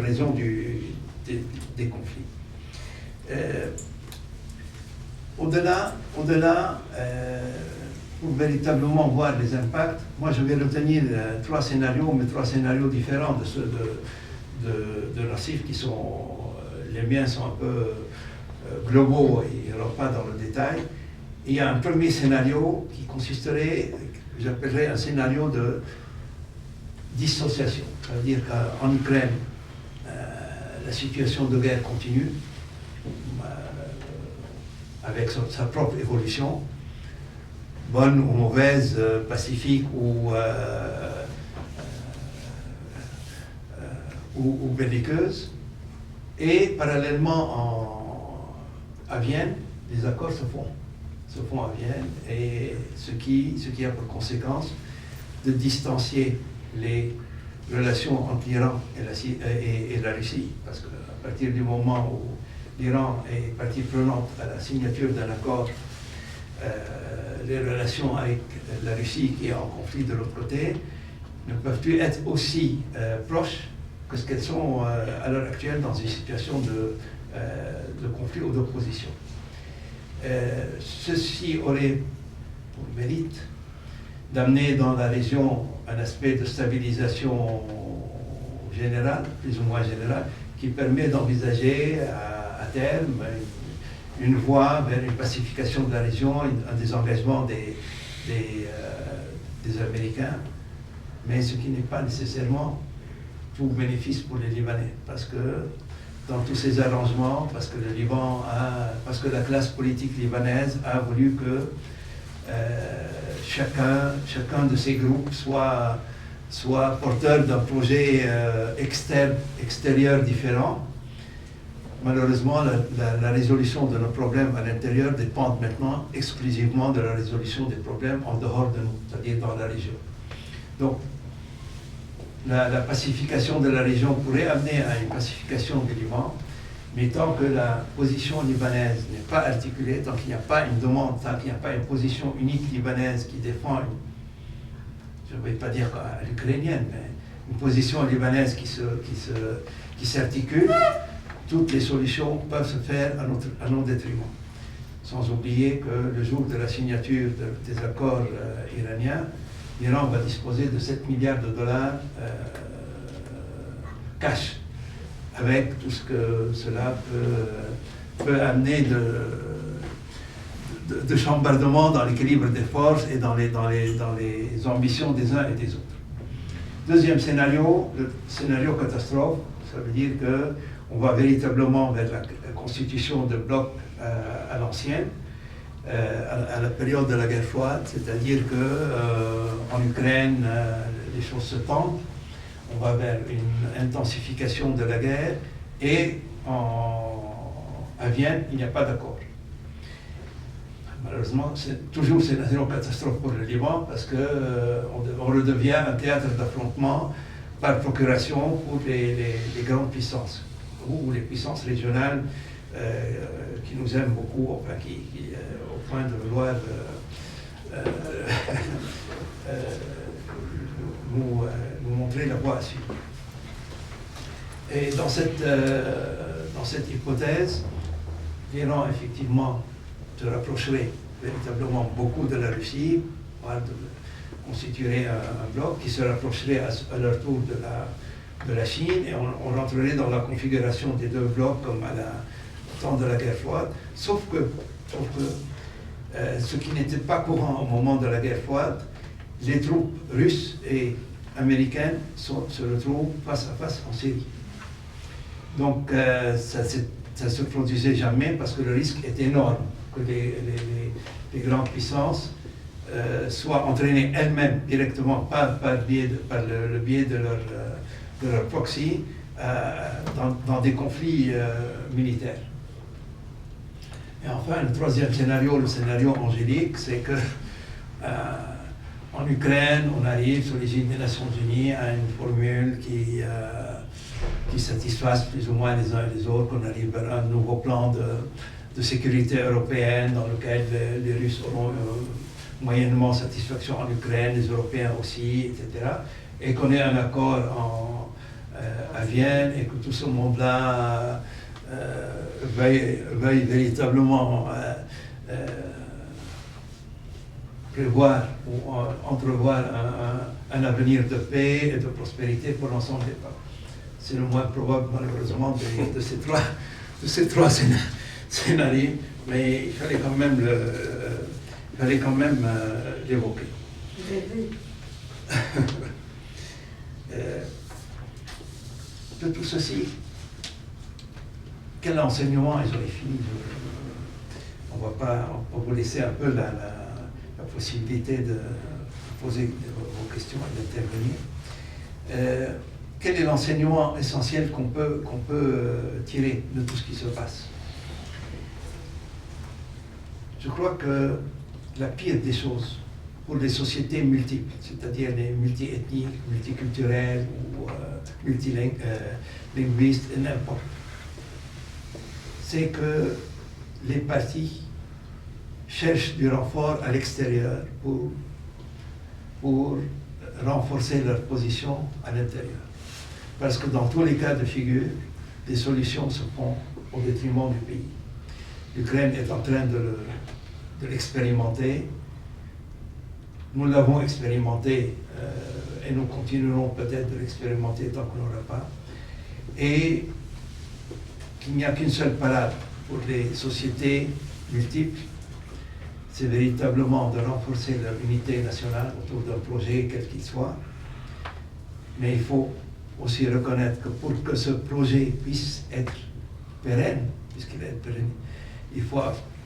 Speaker 2: raison des conflits. Au-delà, pour véritablement voir les impacts, moi je vais retenir trois scénarios différents de ceux de Nassif, qui sont, les miens sont un peu globaux et ne rentrent pas dans le détail. Et il y a un premier scénario qui consisterait, que j'appellerais un scénario de dissociation. C'est-à-dire qu'en Ukraine, la situation de guerre continue, avec sa propre évolution, bonne ou mauvaise, pacifique ou belliqueuse. Et parallèlement à Vienne, les accords se font à Vienne, et ce qui a pour conséquence de distancier les relations entre l'Iran et la Russie, parce qu'à partir du moment où l'Iran est partie prenante à la signature d'un accord les relations avec la Russie qui est en conflit de l'autre côté ne peuvent plus être aussi proches que ce qu'elles sont à l'heure actuelle dans une situation de conflit ou d'opposition. Ceci aurait pour mérite d'amener dans la région un aspect de stabilisation générale, plus ou moins générale, qui permet d'envisager à terme une voie vers une pacification de la région, un désengagement des Américains, mais ce qui n'est pas nécessairement tout bénéfice pour les Libanais, parce que dans tous ces arrangements, parce que la classe politique libanaise a voulu que chacun de ces groupes soit porteur d'un projet extérieur différent. Malheureusement, la résolution de nos problèmes à l'intérieur dépend maintenant exclusivement de la résolution des problèmes en dehors de nous, c'est-à-dire dans la région. Donc, la pacification de la région pourrait amener à une pacification du Liban, mais tant que la position libanaise n'est pas articulée, tant qu'il n'y a pas une demande, tant qu'il n'y a pas une position unique libanaise qui défend, je ne vais pas dire à l'ukrainienne, mais une position libanaise qui s'articule, toutes les solutions peuvent se faire à notre détriment. Sans oublier que le jour de la signature des accords iraniens, l'Iran va disposer de 7 milliards de dollars cash, avec tout ce que cela peut amener de chambardement dans l'équilibre des forces et dans les ambitions des uns et des autres. Deuxième scénario, le scénario catastrophe, ça veut dire qu'on va véritablement vers la constitution de blocs à l'ancienne, à la période de la guerre froide, c'est-à-dire qu'en Ukraine, les choses se tendent, on va vers une intensification de la guerre, et à Vienne, il n'y a pas d'accord. Malheureusement, c'est toujours un scénario catastrophe pour le Liban, parce qu'on redevient un théâtre d'affrontement par procuration pour les grandes puissances, ou les puissances régionales qui nous aiment beaucoup, enfin, au point de vouloir nous montrer la voie à suivre. Et dans cette hypothèse, l'Iran, effectivement, se rapprocherait véritablement beaucoup de la Russie, constituerait un bloc qui se rapprocherait à leur tour de la Chine, et on rentrerait dans la configuration des deux blocs comme au temps de la guerre froide, sauf que ce qui n'était pas courant au moment de la guerre froide, les troupes russes et américaines se retrouvent face à face en Syrie. Donc ça ne se produisait jamais parce que le risque est énorme que les grandes puissances soient entraînées elles-mêmes directement par le biais de leur proxy dans des conflits militaires. Et enfin, le troisième scénario, le scénario angélique, c'est que en Ukraine, on arrive sous l'égide des Nations Unies à une formule qui satisfasse plus ou moins les uns et les autres, qu'on arrive vers un nouveau plan de sécurité européenne dans lequel les Russes auront moyennement satisfaction en Ukraine, les Européens aussi, etc. Et qu'on ait un accord à Vienne et que tout ce monde-là veuille véritablement prévoir ou entrevoir un avenir de paix et de prospérité pour l'ensemble des peuples. C'est le moins probable, malheureusement, de ces trois scénarios, mais il fallait quand même l'évoquer. De tout ceci, quel enseignement ils auraient fini? On va vous laisser un peu la possibilité de poser vos questions et d'intervenir. Quel est l'enseignement essentiel qu'on peut tirer de tout ce qui se passe? Je crois que la pire des choses pour les sociétés multiples, c'est-à-dire les multi-ethniques, multiculturelles ou multilinguistes, et n'importe, c'est que les partis cherchent du renfort à l'extérieur pour renforcer leur position à l'intérieur. Parce que dans tous les cas de figure, des solutions se font au détriment du pays. L'Ukraine est en train de l'expérimenter. Nous l'avons expérimenté et nous continuerons peut-être de l'expérimenter tant qu'on n'aura pas. Et qu'il n'y a qu'une seule parade pour les sociétés multiples, c'est véritablement de renforcer leur unité nationale autour d'un projet quel qu'il soit. Mais il faut aussi reconnaître que pour que ce projet puisse être pérenne, puisqu'il est pérenne,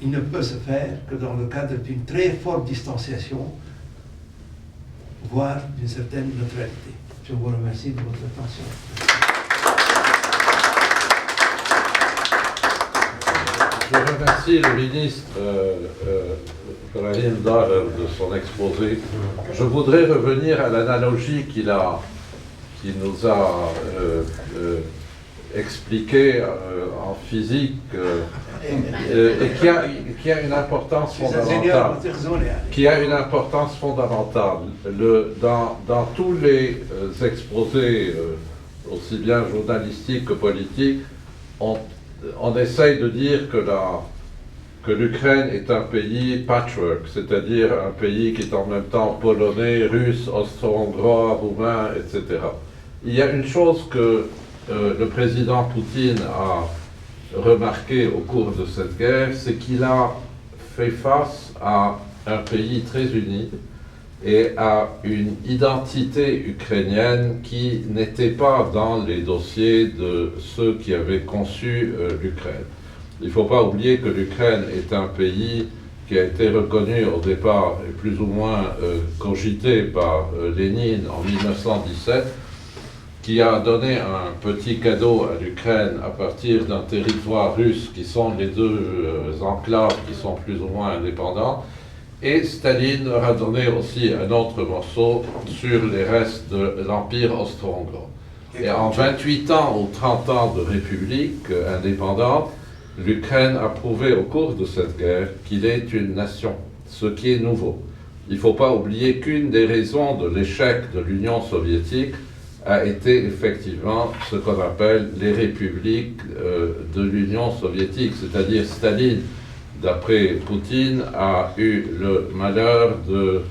Speaker 2: il ne peut se faire que dans le cadre d'une très forte distanciation, voire d'une certaine neutralité. Je vous remercie de votre attention.
Speaker 4: Je remercie le ministre Brahim Dar de son exposé. Je voudrais revenir à l'analogie qu'il nous a expliquée en physique et qui a une importance fondamentale. Dans tous les exposés, aussi bien journalistiques que politiques, on essaye de dire que l'Ukraine est un pays patchwork, c'est-à-dire un pays qui est en même temps polonais, russe, austro-hongrois, roumain, etc. Il y a une chose que le président Poutine a remarqué au cours de cette guerre, c'est qu'il a fait face à un pays très uni et à une identité ukrainienne qui n'était pas dans les dossiers de ceux qui avaient conçu l'Ukraine. Il ne faut pas oublier que l'Ukraine est un pays qui a été reconnu au départ et plus ou moins cogité par Lénine en 1917, qui a donné un petit cadeau à l'Ukraine à partir d'un territoire russe qui sont les deux enclaves qui sont plus ou moins indépendantes. Et Staline leur a donné aussi un autre morceau sur les restes de l'Empire austro-hongrois. Et en 28 ans ou 30 ans de république indépendante, l'Ukraine a prouvé au cours de cette guerre qu'il est une nation, ce qui est nouveau. Il ne faut pas oublier qu'une des raisons de l'échec de l'Union soviétique a été effectivement ce qu'on appelle les républiques de l'Union soviétique, c'est-à-dire Staline, d'après Poutine, a eu le malheur de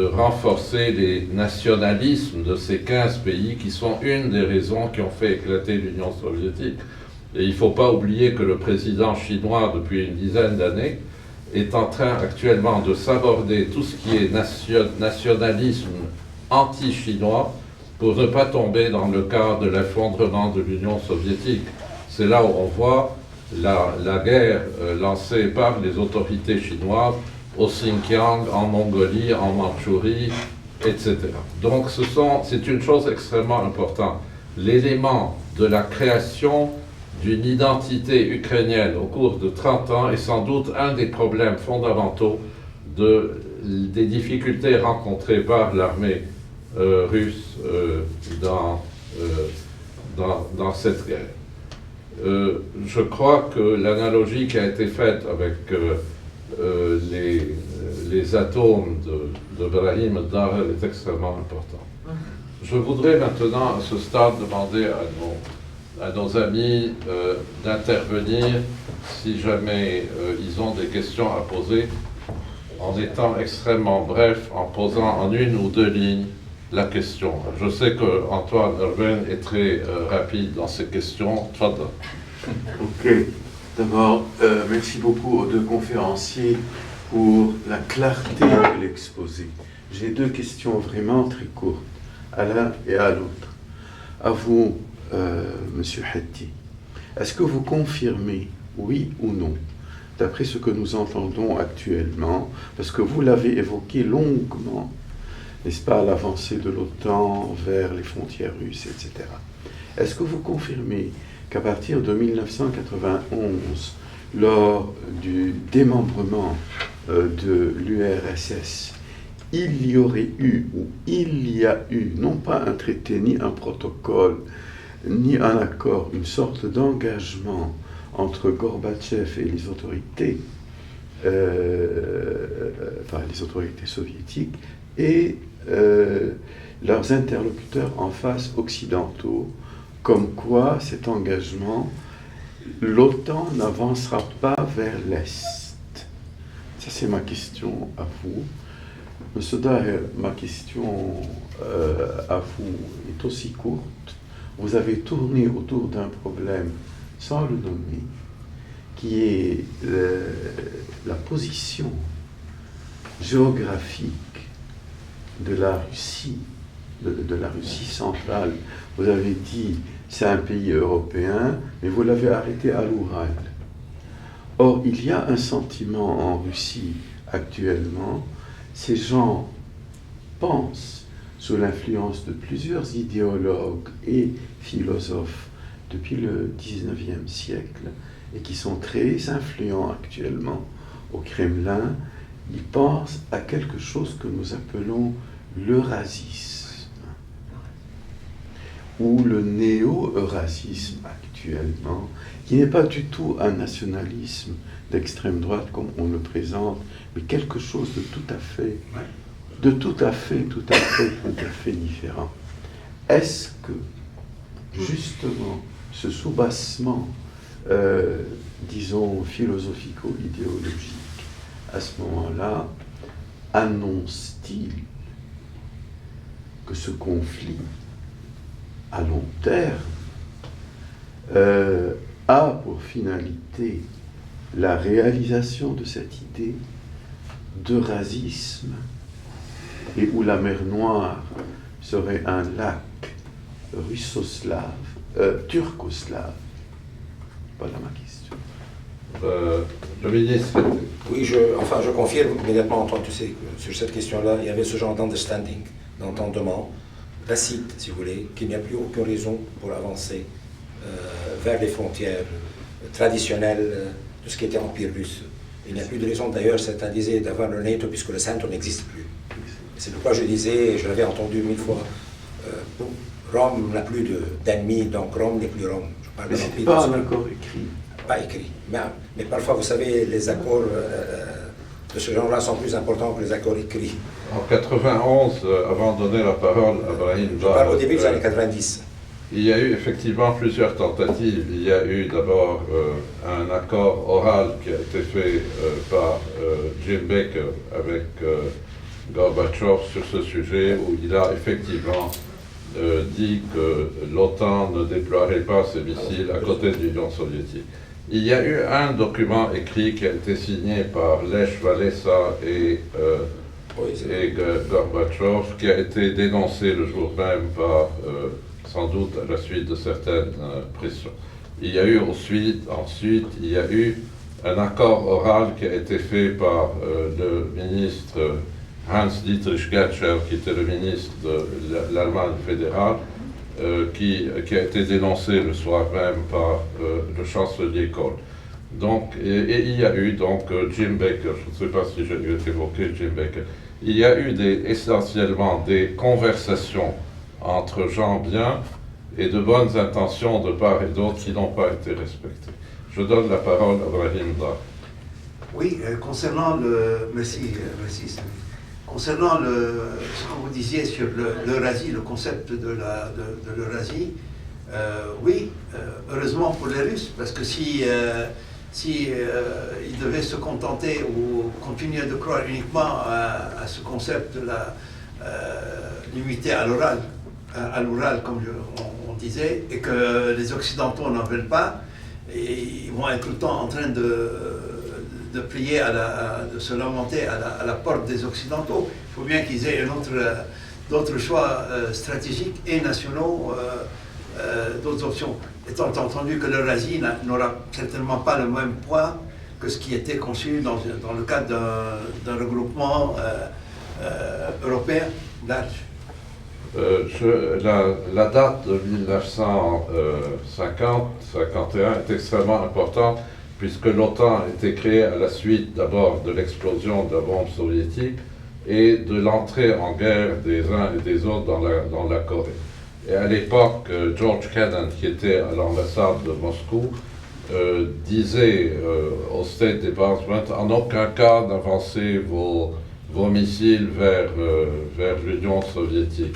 Speaker 4: renforcer les nationalismes de ces 15 pays qui sont une des raisons qui ont fait éclater l'Union soviétique. Et il ne faut pas oublier que le président chinois, depuis une dizaine d'années, est en train actuellement de s'aborder tout ce qui est nationalisme anti-chinois pour ne pas tomber dans le cas de l'effondrement de l'Union soviétique. C'est là où on voit la guerre lancée par les autorités chinoises au Xinjiang, en Mongolie, en Mandchourie, etc. Donc c'est une chose extrêmement importante. L'élément de la création d'une identité ukrainienne au cours de 30 ans est sans doute un des problèmes fondamentaux des difficultés rencontrées par l'armée russe dans cette guerre. Je crois que l'analogie qui a été faite avec les atomes de Brahim Dar est extrêmement importante. Je voudrais maintenant, à ce stade, demander à nos amis d'intervenir si jamais ils ont des questions à poser, en étant extrêmement bref, en posant en une ou deux lignes la question. Je sais qu'Antoine Urbain est très rapide dans ses questions. Tfadal.
Speaker 6: Ok. D'abord, merci beaucoup aux deux conférenciers pour la clarté de l'exposé. J'ai deux questions vraiment très courtes, à l'un et à l'autre. À vous, Monsieur Hatti, est-ce que vous confirmez, oui ou non, d'après ce que nous entendons actuellement, parce que vous l'avez évoqué longuement, n'est-ce pas, l'avancée de l'OTAN vers les frontières russes, etc. Est-ce que vous confirmez qu'à partir de 1991, lors du démembrement de l'URSS, il y aurait eu, ou il y a eu, non pas un traité, ni un protocole, ni un accord, une sorte d'engagement entre Gorbatchev et les autorités enfin les autorités soviétiques, et leurs interlocuteurs en face occidentaux, comme quoi cet engagement, l'OTAN n'avancera pas vers l'Est. Ça, c'est ma question à vous. Monsieur Daher, ma question à vous est aussi courte. Vous avez tourné autour d'un problème, sans le nommer, qui est la position géographique de la Russie, de la Russie centrale. Vous avez dit, c'est un pays européen, mais vous l'avez arrêté à l'Oural. Or, il y a un sentiment en Russie actuellement, ces gens pensent, sous l'influence de plusieurs idéologues et philosophes depuis le XIXe siècle, et qui sont très influents actuellement au Kremlin, ils pensent à quelque chose que nous appelons l'eurasisme, ou le néo-eurasisme actuellement, qui n'est pas du tout un nationalisme d'extrême droite comme on le présente, mais quelque chose de tout à fait différent. Est-ce que, justement, ce soubassement, disons, philosophico-idéologique, à ce moment-là, annonce-t-il que ce conflit, à long terme, a pour finalité la réalisation de cette idée d'eurasisme, et où la mer Noire serait un lac turco-slave? Voilà ma question.
Speaker 4: Le ministre.
Speaker 5: Oui, je confirme immédiatement, Antoine, tu sais, que sur cette question-là, il y avait ce genre d'understanding, d'entendement, tacite, si vous voulez, qu'il n'y a plus aucune raison pour avancer vers les frontières traditionnelles de ce qui était Empire russe. Il n'y a plus de raison, d'ailleurs, certains disaient d'avoir le NATO puisque le centre n'existe plus. C'est pourquoi je disais, et je l'avais entendu 1000 fois, Rome n'a plus d'ennemis, donc Rome n'est plus Rome. Je parle
Speaker 6: Mais
Speaker 5: de
Speaker 6: ce n'est
Speaker 5: l'Empire
Speaker 6: pas
Speaker 5: russe.
Speaker 6: un accord écrit.
Speaker 5: Pas écrit. Mais parfois, vous savez, les accords de ce genre-là sont plus importants que les accords écrits.
Speaker 4: En 91, avant de donner la parole à Brahim
Speaker 5: Je parle au début des années 90.
Speaker 4: il y a eu effectivement plusieurs tentatives. Il y a eu d'abord un accord oral qui a été fait par Jim Baker avec Gorbatchev sur ce sujet, où il a effectivement dit que l'OTAN ne déploierait pas ses missiles à côté de l'Union soviétique. Il y a eu un document écrit qui a été signé par Lech Walesa et Gorbatchev, qui a été dénoncé le jour même par, sans doute à la suite de certaines pressions. Il y a eu ensuite, il y a eu un accord oral qui a été fait par le ministre Hans-Dietrich Genscher, qui était le ministre de l'Allemagne fédérale, qui a été dénoncé le soir même par le chancelier Kohl. Donc, et il y a eu donc Jim Baker, je ne sais pas si j'ai évoqué Jim Baker, il y a eu essentiellement des conversations entre gens bien et de bonnes intentions de part et d'autre qui n'ont pas été respectées. Je donne la parole à Brahim Dar.
Speaker 2: Oui, concernant le... Merci, Samy. Concernant ce que vous disiez sur l'Eurasie, le concept de l'Eurasie, oui, heureusement pour les Russes, parce que si ils devaient se contenter ou continuer de croire uniquement à ce concept limité à l'Oural, comme on disait, et que les Occidentaux n'en veulent pas, et ils vont être tout le temps en train de prier, de se lamenter à la porte des Occidentaux. Il faut bien qu'ils aient d'autres choix stratégiques et nationaux, d'autres options. Étant entendu que l'Eurasie n'aura certainement pas le même poids que ce qui était conçu dans le cadre d'un regroupement européen large.
Speaker 4: La date de 1950-51 est extrêmement importante, puisque l'OTAN a été créée à la suite d'abord de l'explosion de la bombe soviétique et de l'entrée en guerre des uns et des autres dans la Corée. Et à l'époque, George Kennan, qui était à l'ambassade de Moscou, disait au State Department en aucun cas d'avancer vos missiles vers l'Union soviétique.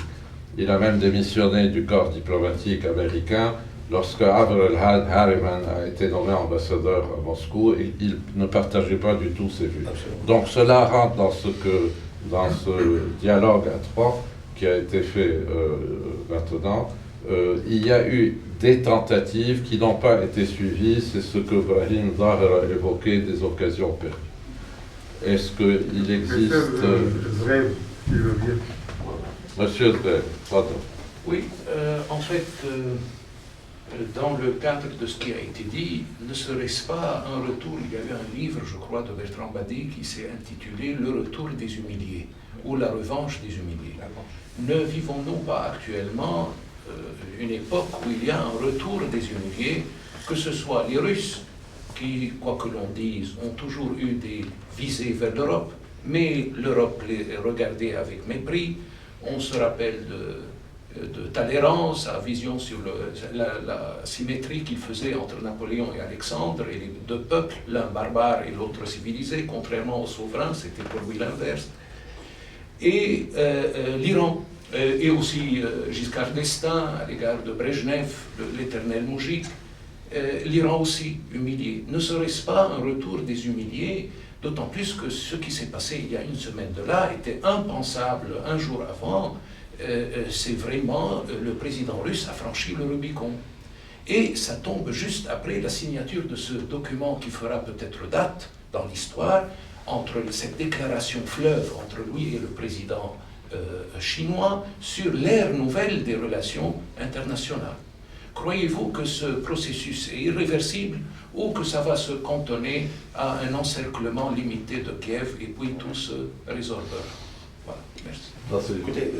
Speaker 4: Il a même démissionné du corps diplomatique américain lorsque Avril Harriman a été nommé ambassadeur à Moscou, et il ne partageait pas du tout ses vues.
Speaker 5: Absolument.
Speaker 4: Donc cela rentre dans ce dialogue à trois qui a été fait maintenant. Il y a eu des tentatives qui n'ont pas été suivies, c'est ce que Brahim Zahra a évoqué, des occasions perdues. Est-ce qu'il existe...
Speaker 1: Zrev, qui veut bien.
Speaker 4: Monsieur Zrev, pardon.
Speaker 7: Oui, en fait, dans le cadre de ce qui a été dit, ne serait-ce pas un retour? Il y a eu un livre, je crois, de Bertrand Badi qui s'est intitulé « Le retour des humiliés » ou « La revanche des humiliés ». Ne vivons-nous pas actuellement une époque où il y a un retour des humiliés, que ce soit les Russes, qui, quoi que l'on dise, ont toujours eu des visées vers l'Europe, mais l'Europe les regardait avec mépris. On se rappelle de Talleyrand, sa vision sur la symétrie qu'il faisait entre Napoléon et Alexandre, et les deux peuples, l'un barbare et l'autre civilisé, contrairement au souverain, c'était pour lui l'inverse. Et l'Iran, et aussi Giscard d'Estaing à l'égard de Brejnev, l'éternel moujik, l'Iran aussi humilié. Ne serait-ce pas un retour des humiliés, d'autant plus que ce qui s'est passé il y a une semaine de là était impensable un jour avant. C'est vraiment le président russe a franchi le Rubicon. Et ça tombe juste après la signature de ce document qui fera peut-être date dans l'histoire, entre cette déclaration fleuve entre lui et le président chinois sur l'ère nouvelle des relations internationales. Croyez-vous que ce processus est irréversible ou que ça va se cantonner à un encerclement limité de Kiev et puis tout se résorbera? Voilà, merci.
Speaker 5: Écoutez,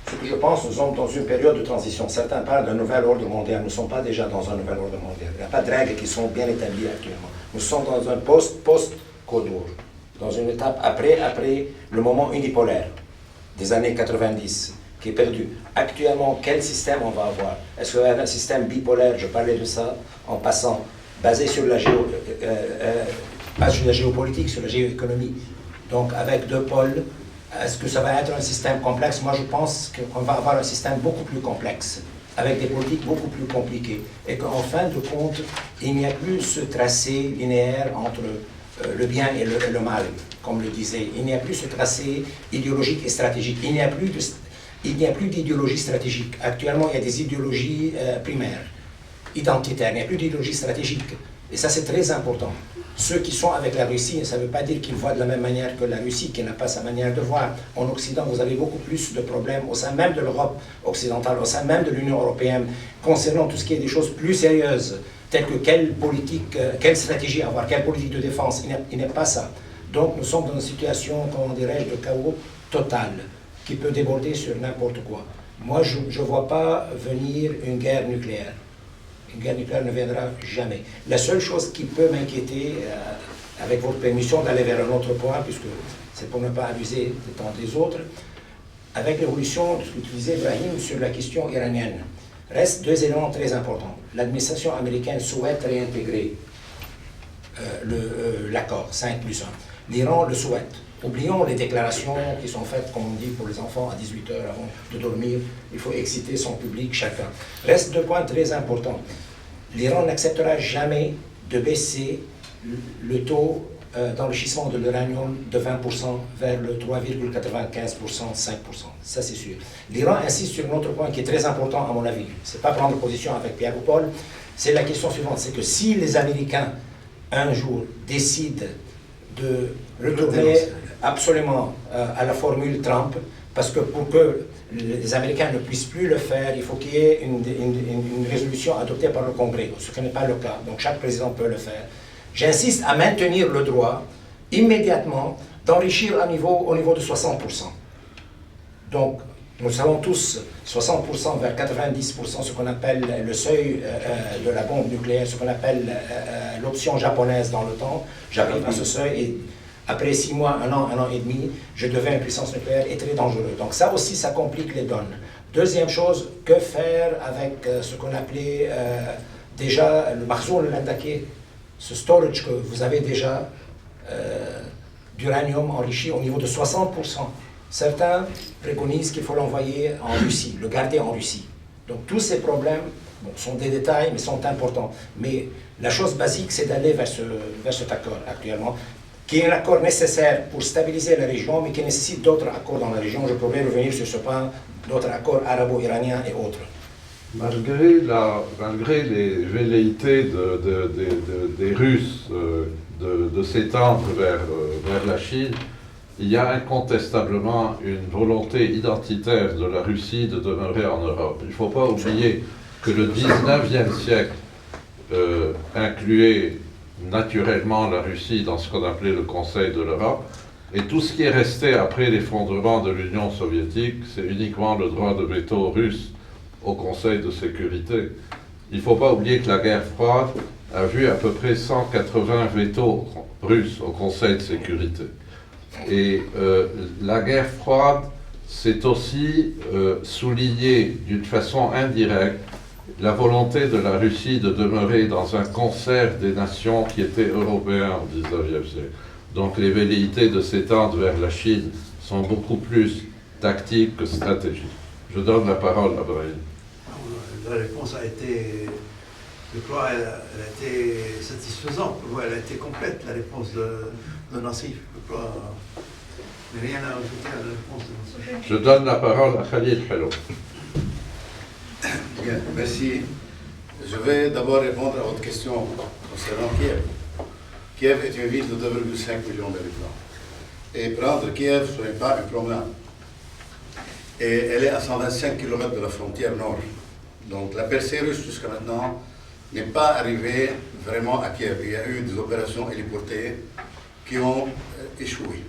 Speaker 5: ce que je pense, nous sommes dans une période de transition. Certains parlent d'un nouvel ordre mondial. Nous ne sommes pas déjà dans un nouvel ordre mondial. Il n'y a pas de règles qui sont bien établies actuellement. Nous sommes dans un post-Codour, dans une étape après le moment unipolaire des années 90, qui est perdu. Actuellement, quel système on va avoir? Est-ce qu'on va avoir un système bipolaire? Je parlais de ça en passant, basé sur pas sur la géopolitique, sur la géoéconomie. Donc avec deux pôles. Est-ce que ça va être un système complexe? Moi, je pense qu'on va avoir un système beaucoup plus complexe, avec des politiques beaucoup plus compliquées. Et qu'en fin de compte, il n'y a plus ce tracé linéaire entre le bien et le mal, comme le disait. Il n'y a plus ce tracé idéologique et stratégique. Il n'y a plus d'idéologie stratégique. Actuellement, il y a des idéologies primaires, identitaires. Il n'y a plus d'idéologie stratégique. Et ça, c'est très important. Ceux qui sont avec la Russie, ça ne veut pas dire qu'ils voient de la même manière que la Russie, qui n'a pas sa manière de voir. En Occident, vous avez beaucoup plus de problèmes au sein même de l'Europe occidentale, au sein même de l'Union européenne, concernant tout ce qui est des choses plus sérieuses, telles que quelle politique, quelle stratégie avoir, quelle politique de défense. Il n'est pas ça. Donc nous sommes dans une situation, comment dirais-je, de chaos total, qui peut déborder sur n'importe quoi. Moi, je ne vois pas venir une guerre nucléaire. Une guerre nucléaire ne viendra jamais. La seule chose qui peut m'inquiéter, avec votre permission d'aller vers un autre point, puisque c'est pour ne pas abuser du temps des autres, avec l'évolution de ce que tu disais, Ibrahim, sur la question iranienne, restent deux éléments très importants. L'administration américaine souhaite réintégrer l'accord 5+1. L'Iran le souhaite. Oublions les déclarations qui sont faites, comme on dit, pour les enfants à 18 heures avant de dormir. Il faut exciter son public, chacun. Reste deux points très importants. L'Iran n'acceptera jamais de baisser le taux d'enrichissement de l'uranium de 20% vers le 3,95%, 5%. Ça, c'est sûr. L'Iran insiste sur un autre point qui est très important, à mon avis. Ce n'est pas prendre position avec Pierre ou Paul. C'est la question suivante. C'est que si les Américains, un jour, décident de retourner absolument à la formule Trump, parce que pour que les Américains ne puissent plus le faire, il faut qu'il y ait une résolution adoptée par le Congrès, ce qui n'est pas le cas. Donc chaque président peut le faire. J'insiste à maintenir le droit immédiatement d'enrichir au niveau de 60%. Donc nous savons tous 60% vers 90%, ce qu'on appelle le seuil de la bombe nucléaire, ce qu'on appelle l'option japonaise dans le temps. J'arrive à ce seuil et après 6 mois, un an et demi, je deviens une puissance nucléaire et très dangereux. Donc ça aussi, ça complique les donnes. Deuxième chose, que faire avec ce qu'on appelait déjà le makhzoun al-Andaki, ce storage que vous avez déjà d'uranium enrichi au niveau de 60%. Certains préconisent qu'il faut l'envoyer en Russie, le garder en Russie. Donc tous ces problèmes sont des détails, mais sont importants. Mais la chose basique, c'est d'aller vers cet accord actuellement, qui est un accord nécessaire pour stabiliser la région, mais qui nécessite d'autres accords dans la région. Je pourrais revenir sur ce point, d'autres accords arabo-iraniens et autres.
Speaker 4: Malgré les velléités des Russes de s'étendre vers la Chine, il y a incontestablement une volonté identitaire de la Russie de demeurer en Europe. Il ne faut pas oublier que le 19e siècle incluait naturellement la Russie dans ce qu'on appelait le Conseil de l'Europe, et tout ce qui est resté après l'effondrement de l'Union soviétique, c'est uniquement le droit de veto russe au Conseil de sécurité. Il ne faut pas oublier que la guerre froide a vu à peu près 180 vétos russes au Conseil de sécurité. Et la guerre froide, c'est aussi souligné d'une façon indirecte la volonté de la Russie de demeurer dans un concert des nations qui étaient européens au XIXe siècle. Donc les velléités de s'étendre vers la Chine sont beaucoup plus tactiques que stratégiques. Je donne la parole à Brahim.
Speaker 2: La réponse a été, je crois, elle a été satisfaisante. Elle a été complète, la réponse de Nassif, je crois. Mais rien à ajouter à la réponse de Nassif.
Speaker 4: Je donne la parole à Khalil Hello.
Speaker 8: Bien, merci. Je vais d'abord répondre à votre question concernant Kiev. Kiev est une ville de 2,5 millions d'habitants. Et prendre Kiev, ce n'est pas une promenade. Et elle est à 125 km de la frontière nord. Donc la percée russe jusqu'à maintenant n'est pas arrivée vraiment à Kiev. Il y a eu des opérations héliportées qui ont échoué.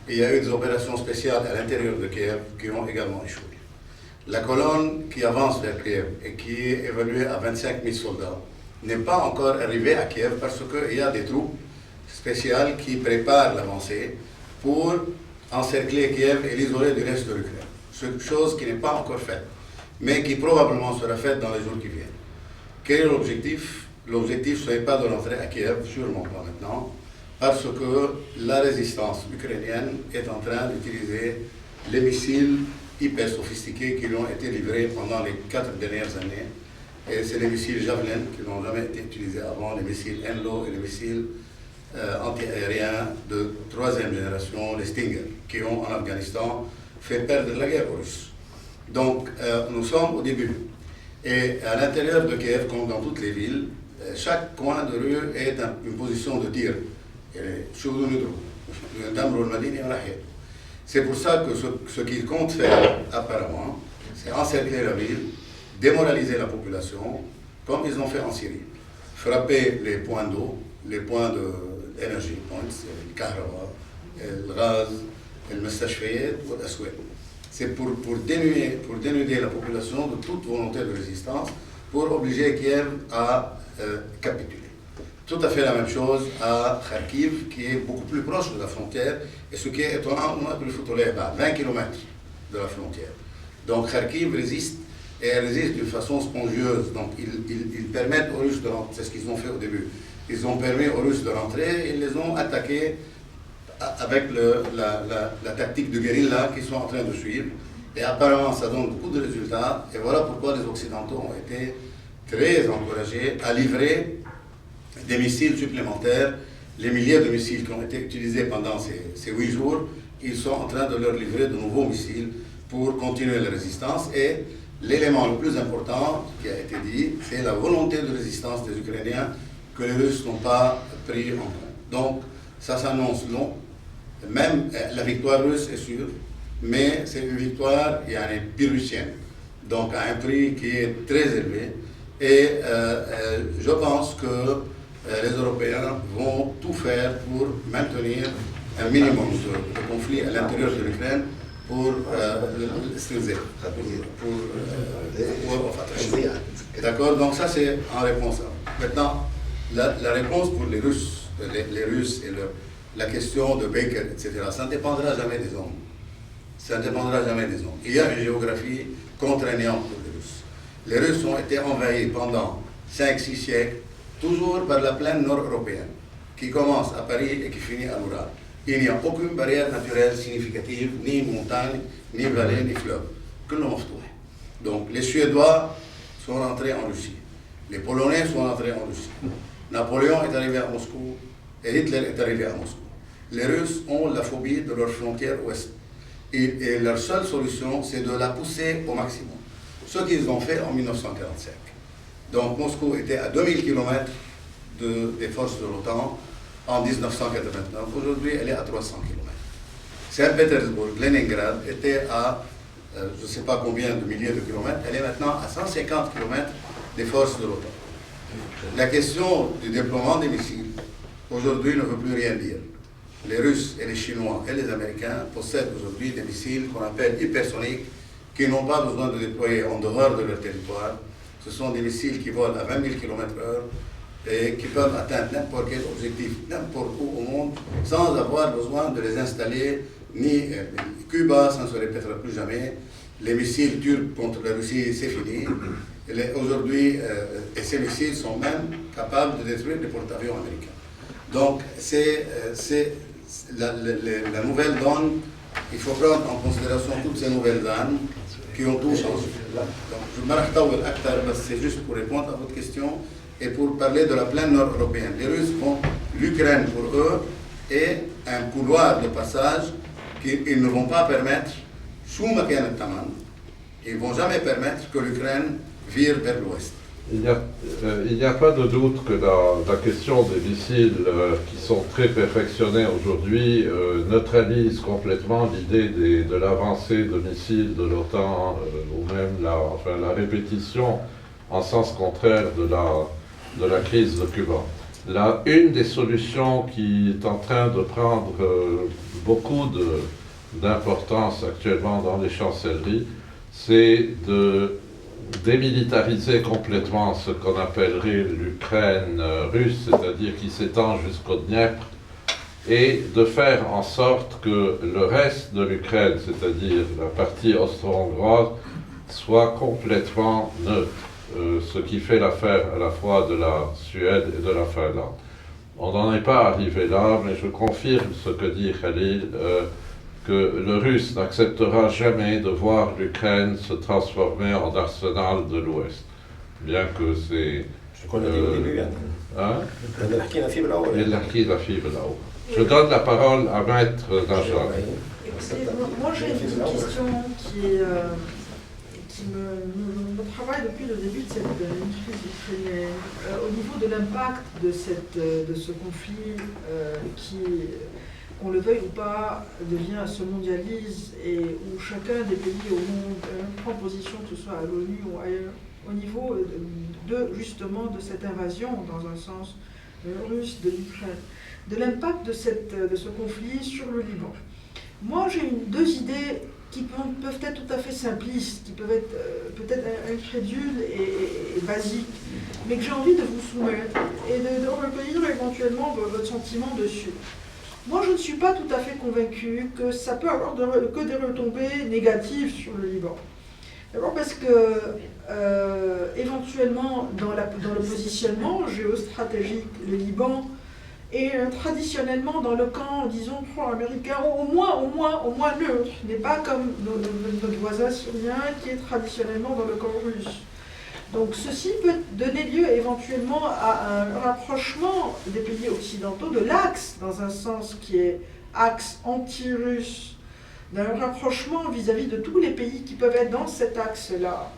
Speaker 8: Et il y a eu des opérations spéciales à l'intérieur de Kiev qui ont également échoué. La colonne qui avance vers Kiev et qui est évaluée à 25 000 soldats n'est pas encore arrivée à Kiev parce qu'il y a des troupes spéciales qui préparent l'avancée pour encercler Kiev et l'isoler du reste de l'Ukraine. Chose qui n'est pas encore faite, mais qui probablement sera faite dans les jours qui viennent. Quel est l'objectif? L'objectif, ce n'est pas de rentrer à Kiev, sûrement pas maintenant, parce que la résistance ukrainienne est en train d'utiliser les missiles hyper sophistiqués qui lui ont été livrés pendant les 4 dernières années. Et c'est les missiles Javelin qui n'ont jamais été utilisés avant, les missiles Enlo et les missiles anti-aériens de 3e génération, les Stinger, qui ont en Afghanistan fait perdre la guerre aux Russes. Donc nous sommes au début. Et à l'intérieur de Kiev, comme dans toutes les villes, chaque coin de rue est une position de tir. C'est pour ça que ce qu'ils comptent faire, apparemment, c'est encercler la ville, démoraliser la population, comme ils ont fait en Syrie. Frapper les points d'eau, les points d'énergie, le kahraba, le gaz, le mustashfayet ou l'aswed. C'est pour dénuder la population de toute volonté de résistance, pour obliger Kiev à capituler. Tout à fait la même chose à Kharkiv, qui est beaucoup plus proche de la frontière, et ce qui est étonnant, on a pu le foutre à 20 km de la frontière. Donc Kharkiv résiste, et elle résiste d'une façon spongieuse. Donc ils permettent aux Russes de rentrer, c'est ce qu'ils ont fait au début. Ils ont permis aux Russes de rentrer, et ils les ont attaqués avec la tactique de guérilla qu'ils sont en train de suivre. Et apparemment, ça donne beaucoup de résultats, et voilà pourquoi les Occidentaux ont été très encouragés à livrer des missiles supplémentaires. Les milliers de missiles qui ont été utilisés pendant ces 8 jours, ils sont en train de leur livrer de nouveaux missiles pour continuer la résistance. Et l'élément le plus important qui a été dit, c'est la volonté de résistance des Ukrainiens que les Russes n'ont pas pris en compte. Donc ça s'annonce long. Même la victoire russe est sûre, mais c'est une victoire pyrrhusienne, donc à un prix qui est très élevé. Et je pense que les Européens vont tout faire pour maintenir un minimum de conflit à l'intérieur de l'Ukraine pour D'accord, donc ça c'est en réponse à. Maintenant, la réponse pour les Russes et la question de Baker, etc., ça ne dépendra jamais des hommes. Ça ne dépendra jamais des hommes. Il y a une géographie contraignante pour les Russes. Les Russes ont été envahis pendant 5-6 siècles, toujours par la plaine nord-européenne, qui commence à Paris et qui finit à l'Oural. Il n'y a aucune barrière naturelle significative, ni montagne, ni vallée, ni fleuve. Que l'on Donc les Suédois sont rentrés en Russie. Les Polonais sont rentrés en Russie. Napoléon est arrivé à Moscou et Hitler est arrivé à Moscou. Les Russes ont la phobie de leur frontière ouest. Et leur seule solution, c'est de la pousser au maximum. Ce qu'ils ont fait en 1945. Donc Moscou était à 2000 km des forces de l'OTAN en 1989. Aujourd'hui, elle est à 300 km. Saint-Pétersbourg, Leningrad était à je ne sais pas combien de milliers de kilomètres, elle est maintenant à 150 km des forces de l'OTAN. La question du déploiement des missiles, aujourd'hui, ne veut plus rien dire. Les Russes et les Chinois et les Américains possèdent aujourd'hui des missiles qu'on appelle hypersoniques, qui n'ont pas besoin de déployer en dehors de leur territoire. Ce sont des missiles qui volent à 20 000 km/h et qui peuvent atteindre n'importe quel objectif, n'importe où au monde, sans avoir besoin de les installer, ni Cuba, ça ne se répétera plus jamais. Les missiles turcs contre la Russie, c'est fini. Aujourd'hui, et ces missiles sont même capables de détruire des porte-avions américains. Donc, c'est la nouvelle donne. Il faut prendre en considération toutes ces nouvelles armes qui ont tout changé. Donc, je me c'est juste pour répondre à votre question et pour parler de la plaine nord-européenne. Les Russes font l'Ukraine pour eux et un couloir de passage qu'ils ne vont pas permettre, sous Makian Taman, ils ne vont jamais permettre que l'Ukraine vire vers l'ouest.
Speaker 4: Il n'y a pas de doute que la question des missiles qui sont très perfectionnés aujourd'hui neutralise complètement l'idée de l'avancée de missiles de l'OTAN ou même la répétition en sens contraire de la crise de Cuba. Une des solutions qui est en train de prendre beaucoup d'importance actuellement dans les chancelleries, c'est de démilitariser complètement ce qu'on appellerait l'Ukraine russe, c'est-à-dire qui s'étend jusqu'au Dniepr, et de faire en sorte que le reste de l'Ukraine, c'est-à-dire la partie austro-hongroise, soit complètement neutre, ce qui fait l'affaire à la fois de la Suède et de la Finlande. On n'en est pas arrivé là, mais je confirme ce que dit Khalil, que le Russe n'acceptera jamais de voir l'Ukraine se transformer en arsenal de l'Ouest. Bien que c'est... Je donne la parole à Maître Najjar.
Speaker 9: Moi j'ai une question qui me travaille depuis le début de cette crise ukrainienne, au niveau de l'impact de ce conflit qui, qu'on le veuille ou pas, se mondialise et où chacun des pays au monde prend position, que ce soit à l'ONU ou ailleurs, au niveau justement de cette invasion, dans un sens russe, de l'Ukraine, de l'impact de ce conflit sur le Liban. Moi j'ai deux idées qui peuvent être tout à fait simplistes, qui peuvent être peut-être incrédules et basiques, mais que j'ai envie de vous soumettre et de recueillir éventuellement votre sentiment dessus. Moi, je ne suis pas tout à fait convaincue que ça peut avoir que des retombées négatives sur le Liban. D'abord parce que, éventuellement, dans le positionnement géostratégique, le Liban est traditionnellement dans le camp, disons, pro-américain, au moins neutre, n'est pas comme notre voisin syrien qui est traditionnellement dans le camp russe. Donc ceci peut donner lieu éventuellement à un rapprochement des pays occidentaux de l'axe, dans un sens qui est axe anti-russe, d'un rapprochement vis-à-vis de tous les pays qui peuvent être dans cet axe-là,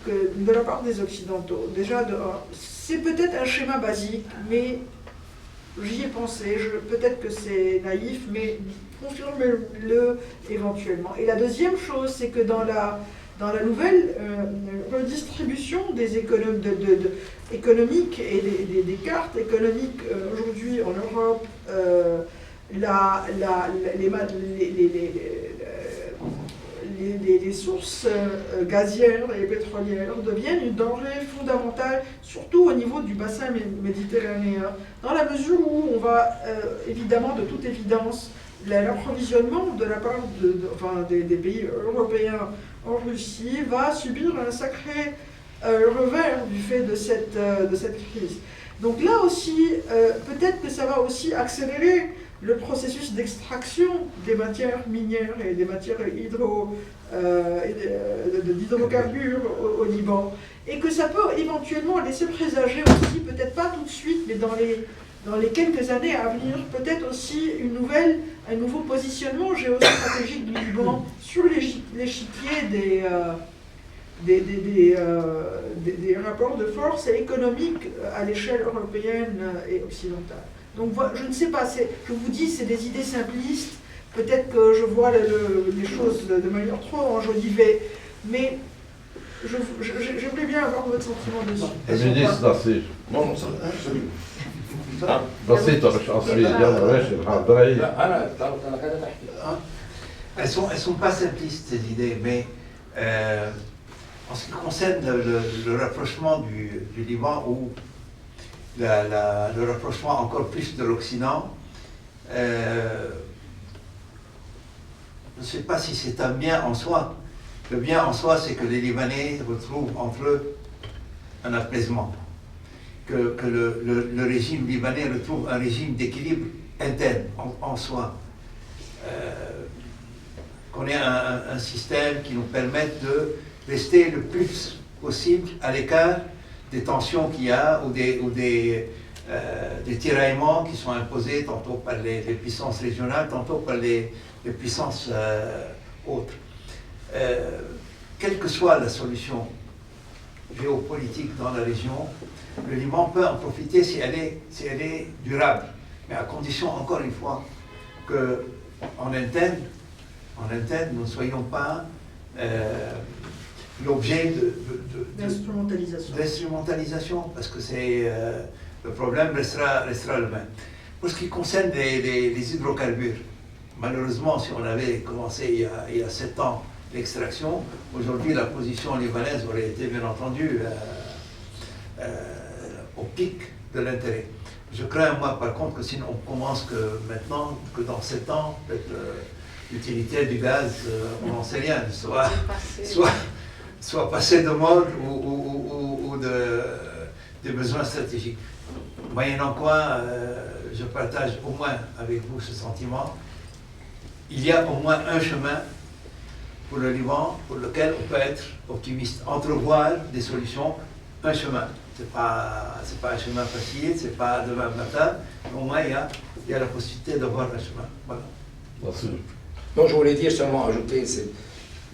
Speaker 9: de la part des Occidentaux. Déjà, c'est peut-être un schéma basique, mais j'y ai pensé, peut-être que c'est naïf, mais confirmez-le éventuellement. Et la deuxième chose, c'est que dans la nouvelle redistribution des économiques et des cartes économiques aujourd'hui en Europe, les sources gazières et pétrolières deviennent une denrée fondamentale, surtout au niveau du bassin méditerranéen, dans la mesure où on va évidemment, de toute évidence, l'approvisionnement de la part des pays européens en Russie va subir un sacré revers du fait de cette crise. Donc là aussi, peut-être que ça va aussi accélérer le processus d'extraction des matières minières et des matières d'hydrocarbures au Liban. Et que ça peut éventuellement laisser présager aussi, peut-être pas tout de suite, mais dans les quelques années à venir, peut-être aussi un nouveau positionnement géostratégique du Liban sur l'échiquier des rapports de force économiques à l'échelle européenne et occidentale. Donc je ne sais pas, je vous dis, c'est des idées simplistes, peut-être que je vois les choses de manière trop enjolivée, mais j'aimerais bien avoir votre sentiment dessus.
Speaker 4: المينيستر نصير
Speaker 5: Non,
Speaker 4: بسيطة مش عصرية يلا ماشي الحضري.
Speaker 5: أنا قاعد أحكي.
Speaker 2: Elles sont pas simplistes ces idées, mais en ce qui concerne le rapprochement du Liban ou le rapprochement encore plus de l'Occident, je ne sais pas si c'est un bien en soi. Le bien en soi, c'est que les Libanais retrouvent entre eux un apaisement, que le régime libanais retrouve un régime d'équilibre interne en soi, qu'on ait un système qui nous permette de rester le plus possible à l'écart des tensions qu'il y a ou des tiraillements qui sont imposés tantôt par les puissances régionales, tantôt par les puissances autres. Quelle que soit la solution géopolitique dans la région, le Liban peut en profiter si elle est durable, mais à condition, encore une fois, qu'en interne, nous ne soyons pas l'objet d'instrumentalisation, parce que le problème restera le même. Pour ce qui concerne les hydrocarbures, malheureusement, si on avait commencé il y a 7 ans l'extraction, aujourd'hui la position libanaise aurait été bien entendu au pic de l'intérêt. Je crains, moi, par contre, que si on commence que maintenant, que dans 7 ans, peut-être l'utilité du gaz, on n'en sait rien, soit passé de mode ou des besoins stratégiques. Moyennant quoi, je partage au moins avec vous ce sentiment. Il y a au moins un chemin pour le Liban pour lequel on peut être optimiste, entrevoir des solutions, un chemin. C'est pas un chemin facile, c'est pas demain matin, mais au moins il y a la possibilité d'avoir un chemin. Voilà.
Speaker 4: Merci.
Speaker 5: Donc je voulais dire seulement ajouter, c'est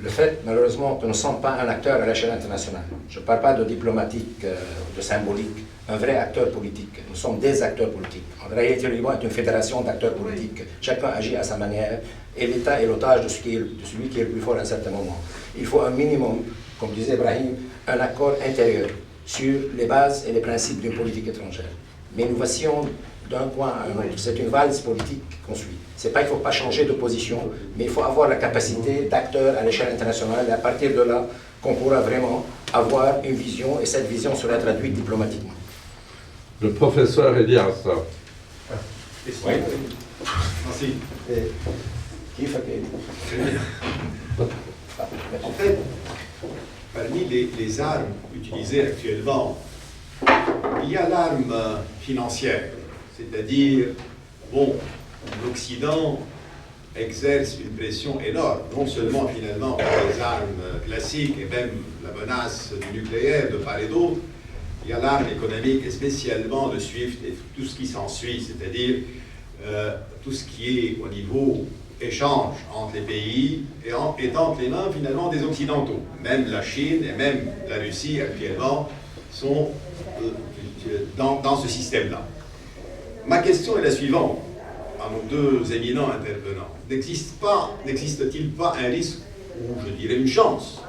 Speaker 5: le fait malheureusement que nous ne sommes pas un acteur à l'échelle internationale. Je ne parle pas de diplomatique, de symbolique, un vrai acteur politique. Nous sommes des acteurs politiques. En réalité, le Liban est une fédération d'acteurs politiques. Chacun agit à sa manière et l'État est l'otage de celui qui est le plus fort à un certain moment. Il faut un minimum, comme disait Ibrahim, un accord intérieur sur les bases et les principes d'une politique étrangère. Mais nous vassions d'un point à un autre. C'est une valse politique qu'on suit. C'est pas qu'il ne faut pas changer de position, mais il faut avoir la capacité d'acteur à l'échelle internationale et à partir de là, qu'on pourra vraiment avoir une vision et cette vision sera traduite diplomatiquement.
Speaker 4: Le professeur Elias.
Speaker 5: Oui.
Speaker 10: Merci.
Speaker 5: Kifak
Speaker 10: En fait, parmi les armes utilisées actuellement, il y a l'arme financière, c'est-à-dire, bon, l'Occident exerce une pression énorme, non seulement finalement par les armes classiques et même la menace du nucléaire de part et d'autre, il y a l'arme économique et spécialement le SWIFT et tout ce qui s'ensuit, c'est-à-dire tout ce qui est au niveau échange entre les pays et entre les mains finalement des Occidentaux. Même la Chine et même la Russie actuellement sont dans ce système-là. Ma question est la suivante, à nos deux éminents intervenants. N'existe-t-il pas un risque, ou je dirais une chance,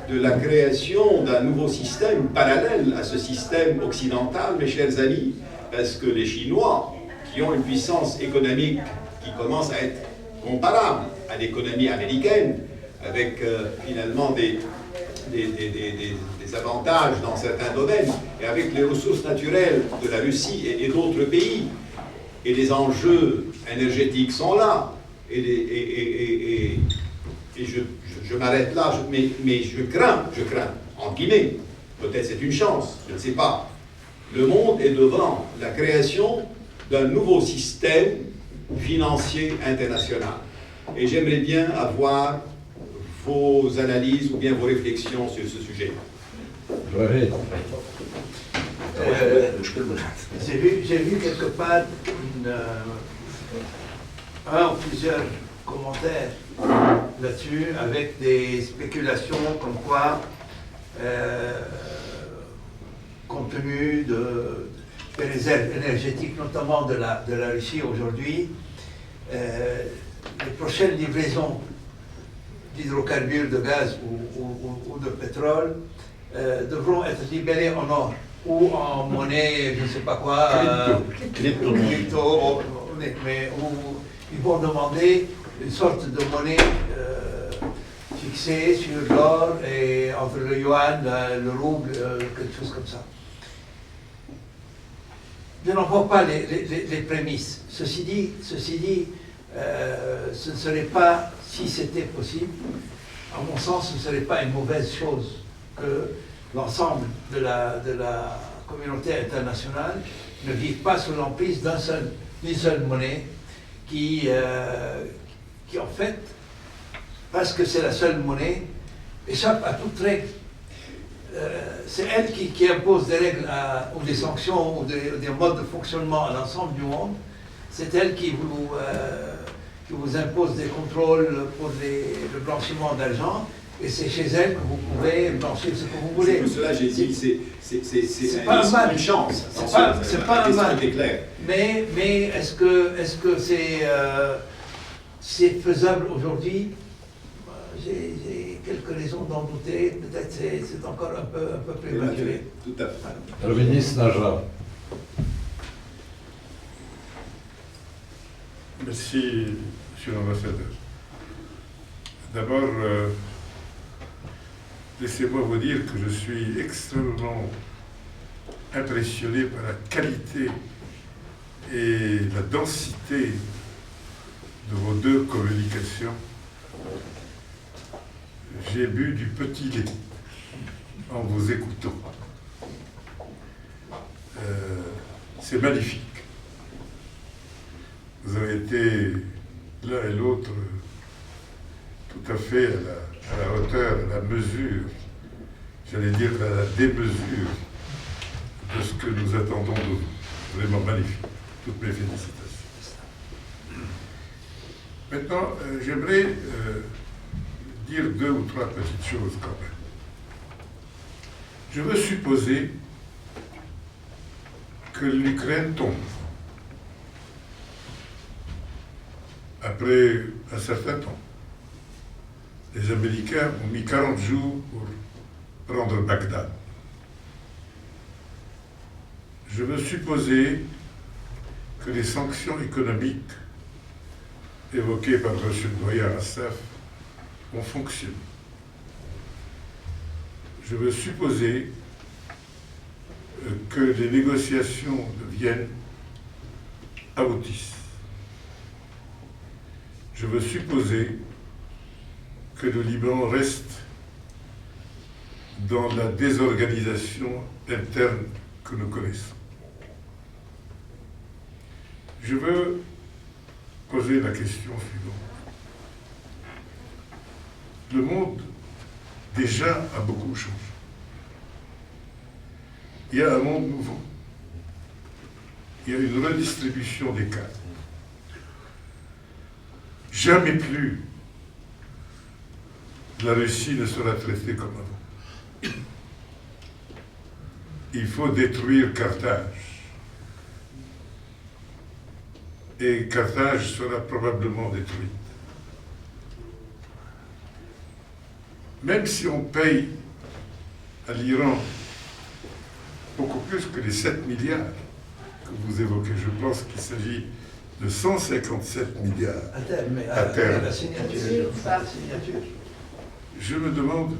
Speaker 10: de la création d'un nouveau système parallèle à ce système occidental, mes chers amis, parce que les Chinois, qui ont une puissance économique qui commence à être comparable à l'économie américaine, avec finalement des avantages dans certains domaines, et avec les ressources naturelles de la Russie et d'autres pays, et les enjeux énergétiques sont là, et je m'arrête là, mais je crains, entre guillemets, peut-être c'est une chance, je ne sais pas. Le monde est devant la création d'un nouveau système financier international. Et j'aimerais bien avoir vos analyses ou bien vos réflexions sur ce sujet.
Speaker 2: J'ai vu quelque part un ou plusieurs commentaires là-dessus avec des spéculations comme quoi, compte tenu des réserves énergétiques, notamment de la Russie aujourd'hui, les prochaines livraisons d'hydrocarbures, de gaz ou de pétrole devront être libérées en or ou en monnaie, je ne sais pas quoi, crypto, mais où ils vont demander une sorte de monnaie fixée sur l'or et entre le yuan, le rouble, quelque chose comme ça. Je n'en vois pas les prémices. Ceci dit, ce ne serait pas, si c'était possible, à mon sens, ce ne serait pas une mauvaise chose que l'ensemble de la communauté internationale ne vive pas sous l'emprise d'une seule monnaie qui en fait, parce que c'est la seule monnaie, échappe à toute règle. C'est elle qui impose des règles ou des sanctions ou des modes de fonctionnement à l'ensemble du monde. C'est elle qui vous impose des contrôles pour le blanchiment d'argent. Et c'est chez elle que vous pouvez blanchir ce que vous voulez.
Speaker 10: C'est pour cela que j'ai dit c'est
Speaker 2: pas un mal.
Speaker 10: Une chance.
Speaker 2: C'est pas un mal.
Speaker 10: Clair.
Speaker 2: Mais est-ce que c'est faisable aujourd'hui? J'ai quelques raisons d'en douter. Peut-être c'est encore un peu prématuré.
Speaker 10: Tout à fait.
Speaker 4: Le ministre Najjar.
Speaker 1: Merci, Monsieur l'ambassadeur. D'abord, laissez-moi vous dire que je suis extrêmement impressionné par la qualité et la densité de vos deux communications. J'ai bu du petit lait en vous écoutant. C'est magnifique. Vous avez été l'un et l'autre tout à fait à la hauteur, à la mesure, j'allais dire à la démesure de ce que nous attendons de vous. Vraiment magnifique. Toutes mes félicitations. Maintenant, j'aimerais dire deux ou trois petites choses quand même. Je veux supposer que l'Ukraine tombe après un certain temps. Les Américains ont mis 40 jours pour prendre Bagdad. Je veux supposer que les sanctions économiques évoquées par M. Doyen Assaf ont fonctionné. Je veux supposer que les négociations de Vienne aboutissent. Je veux supposer que le Liban reste dans la désorganisation interne que nous connaissons. Je veux poser la question suivante. Le monde, déjà, a beaucoup changé. Il y a un monde nouveau. Il y a une redistribution des cadres. Jamais plus la Russie ne sera traitée comme avant. Il faut détruire Carthage. Et Carthage sera probablement détruite. Même si on paye à l'Iran beaucoup plus que les 7 milliards que vous évoquez, je pense qu'il s'agit de 157 milliards
Speaker 2: à terme.
Speaker 1: À terme.
Speaker 2: La signature.
Speaker 1: Je me demande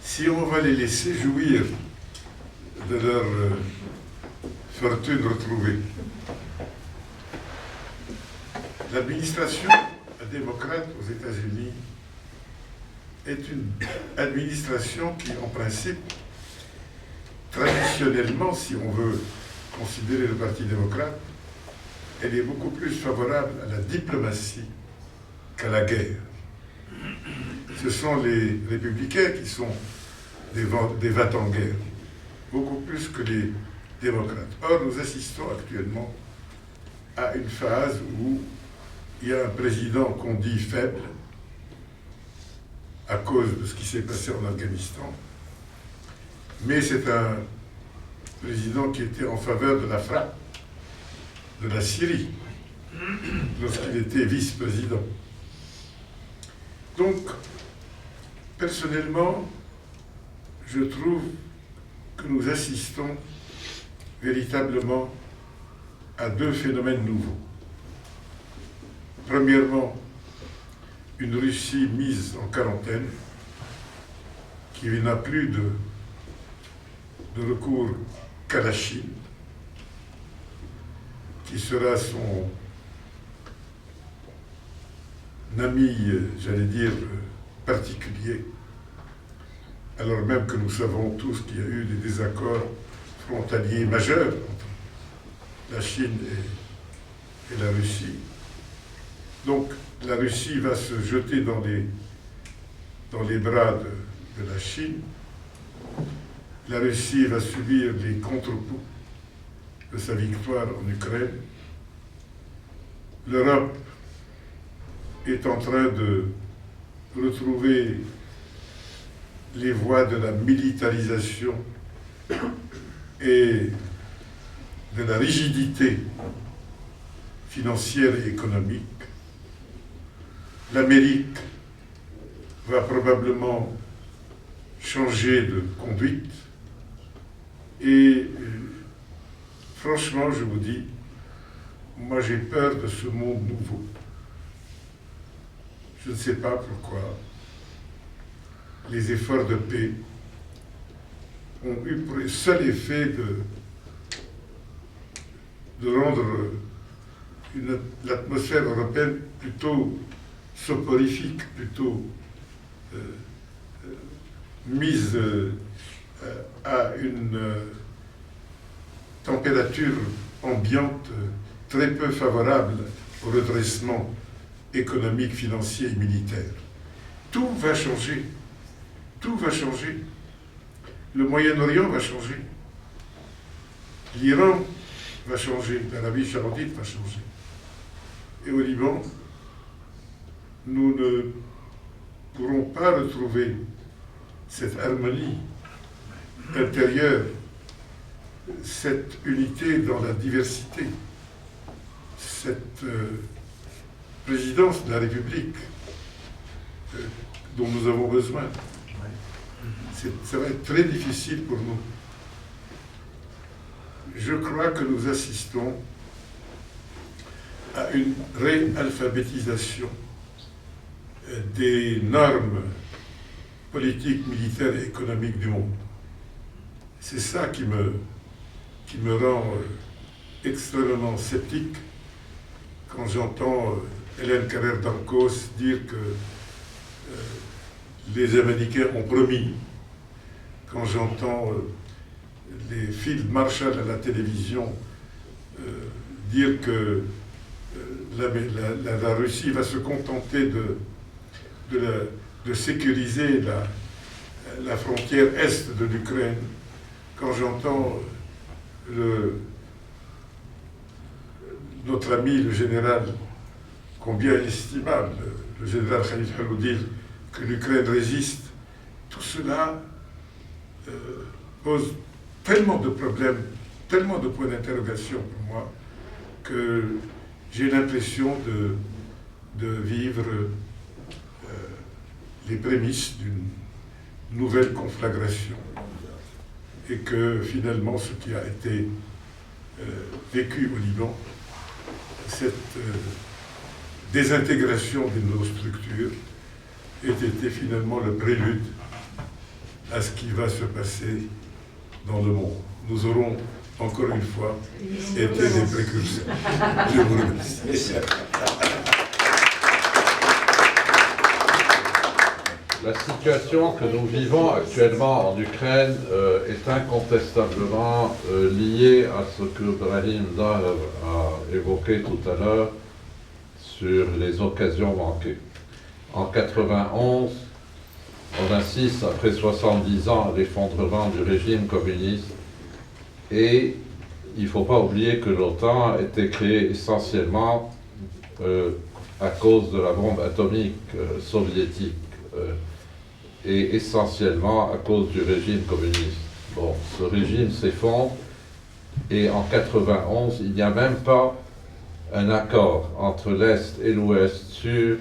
Speaker 1: si on va les laisser jouir de leur fortune retrouvée. L'administration démocrate aux États-Unis est une administration qui, en principe, traditionnellement, si on veut considérer le Parti démocrate, elle est beaucoup plus favorable à la diplomatie qu'à la guerre. Ce sont les républicains qui sont des va-t-en-guerre, beaucoup plus que les démocrates. Or, nous assistons actuellement à une phase où il y a un président qu'on dit faible, à cause de ce qui s'est passé en Afghanistan, mais c'est un président qui était en faveur de la frappe de la Syrie lorsqu'il était vice-président. Donc, personnellement, je trouve que nous assistons véritablement à deux phénomènes nouveaux. Premièrement, une Russie mise en quarantaine, qui n'a plus de recours qu'à la Chine, qui sera son ami, j'allais dire, particulier, alors même que nous savons tous qu'il y a eu des désaccords frontaliers majeurs entre la Chine et la Russie. Donc la Russie va se jeter dans les bras de la Chine. La Russie va subir les contre-coups de sa victoire en Ukraine. L'Europe est en train de retrouver les voies de la militarisation et de la rigidité financière et économique. L'Amérique va probablement changer de conduite et franchement, je vous dis, moi j'ai peur de ce monde nouveau. Je ne sais pas pourquoi les efforts de paix ont eu pour seul effet de rendre l'atmosphère européenne plutôt soporifique, plutôt mise à une température ambiante très peu favorable au redressement économique, financier et militaire. Tout va changer. Tout va changer. Le Moyen-Orient va changer. L'Iran va changer. L'Arabie saoudite va changer. Et au Liban, nous ne pourrons pas retrouver cette harmonie intérieure, cette unité dans la diversité, cette présidence de la République dont nous avons besoin. Ça va être très difficile pour nous. Je crois que nous assistons à une réalphabétisation des normes politiques, militaires et économiques du monde. C'est ça qui me rend extrêmement sceptique quand j'entends Hélène Carrère d'Arcos dire que les Américains ont promis, quand j'entends les Field Marshall à la télévision dire que la Russie va se contenter de sécuriser la frontière est de l'Ukraine, quand j'entends notre ami le général, combien estimable, le général Khalid Hallou dire que l'Ukraine résiste, tout cela pose tellement de problèmes, tellement de points d'interrogation pour moi, que j'ai l'impression de vivre les prémices d'une nouvelle conflagration. Et que finalement, ce qui a été vécu au Liban, cette désintégration de nos structures, ait été finalement le prélude à ce qui va se passer dans le monde. Nous aurons encore une fois été des précurseurs. Je vous remercie.
Speaker 4: La situation que nous vivons actuellement en Ukraine est incontestablement liée à ce que Brahim Daher a évoqué tout à l'heure sur les occasions manquées. En 91, on assiste, après 70 ans, à l'effondrement du régime communiste et il ne faut pas oublier que l'OTAN a été créée essentiellement à cause de la bombe atomique soviétique et essentiellement à cause du régime communiste. Bon, ce régime s'effondre et en 91, il n'y a même pas un accord entre l'Est et l'Ouest sur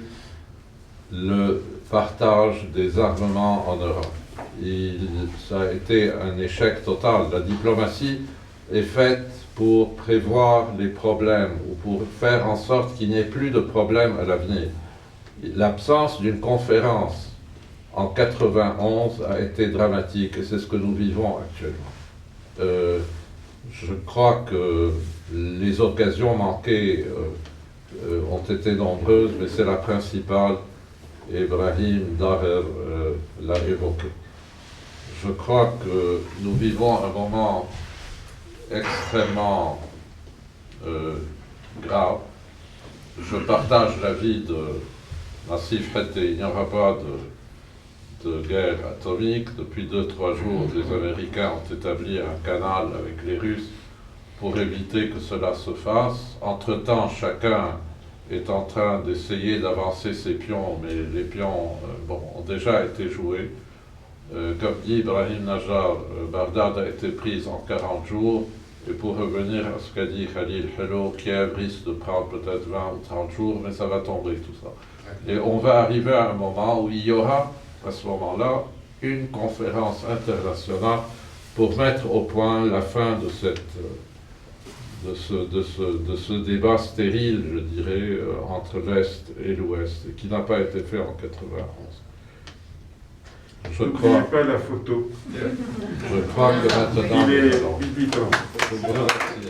Speaker 4: le partage des armements en Europe. Ça a été un échec total. La diplomatie est faite pour prévoir les problèmes ou pour faire en sorte qu'il n'y ait plus de problèmes à l'avenir. L'absence d'une conférence en 91 a été dramatique et c'est ce que nous vivons actuellement. Je crois que les occasions manquées ont été nombreuses, mais c'est la principale, et Brahim Daher l'a évoqué. Je crois que nous vivons un moment extrêmement grave. Je partage l'avis de Nassif Hatti, il n'y aura pas de guerre atomique. Depuis 2-3 jours, les Américains ont établi un canal avec les Russes pour éviter que cela se fasse. Entre-temps, chacun est en train d'essayer d'avancer ses pions, mais les pions ont déjà été joués. Comme dit Ibrahim Najjar, Bagdad a été prise en 40 jours, et pour revenir à ce qu'a dit Khalil Hello, Kiev risque de prendre peut-être 20 ou 30 jours, mais ça va tomber tout ça. Et on va arriver à un moment où il y aura, à ce moment-là, une conférence internationale pour mettre au point la fin de ce débat stérile, je dirais, entre l'Est et l'Ouest, qui n'a pas été fait en 91.
Speaker 1: N'oubliez pas la photo.
Speaker 4: Je crois que maintenant...
Speaker 1: Il est 18 ans.
Speaker 4: Je vous remercie.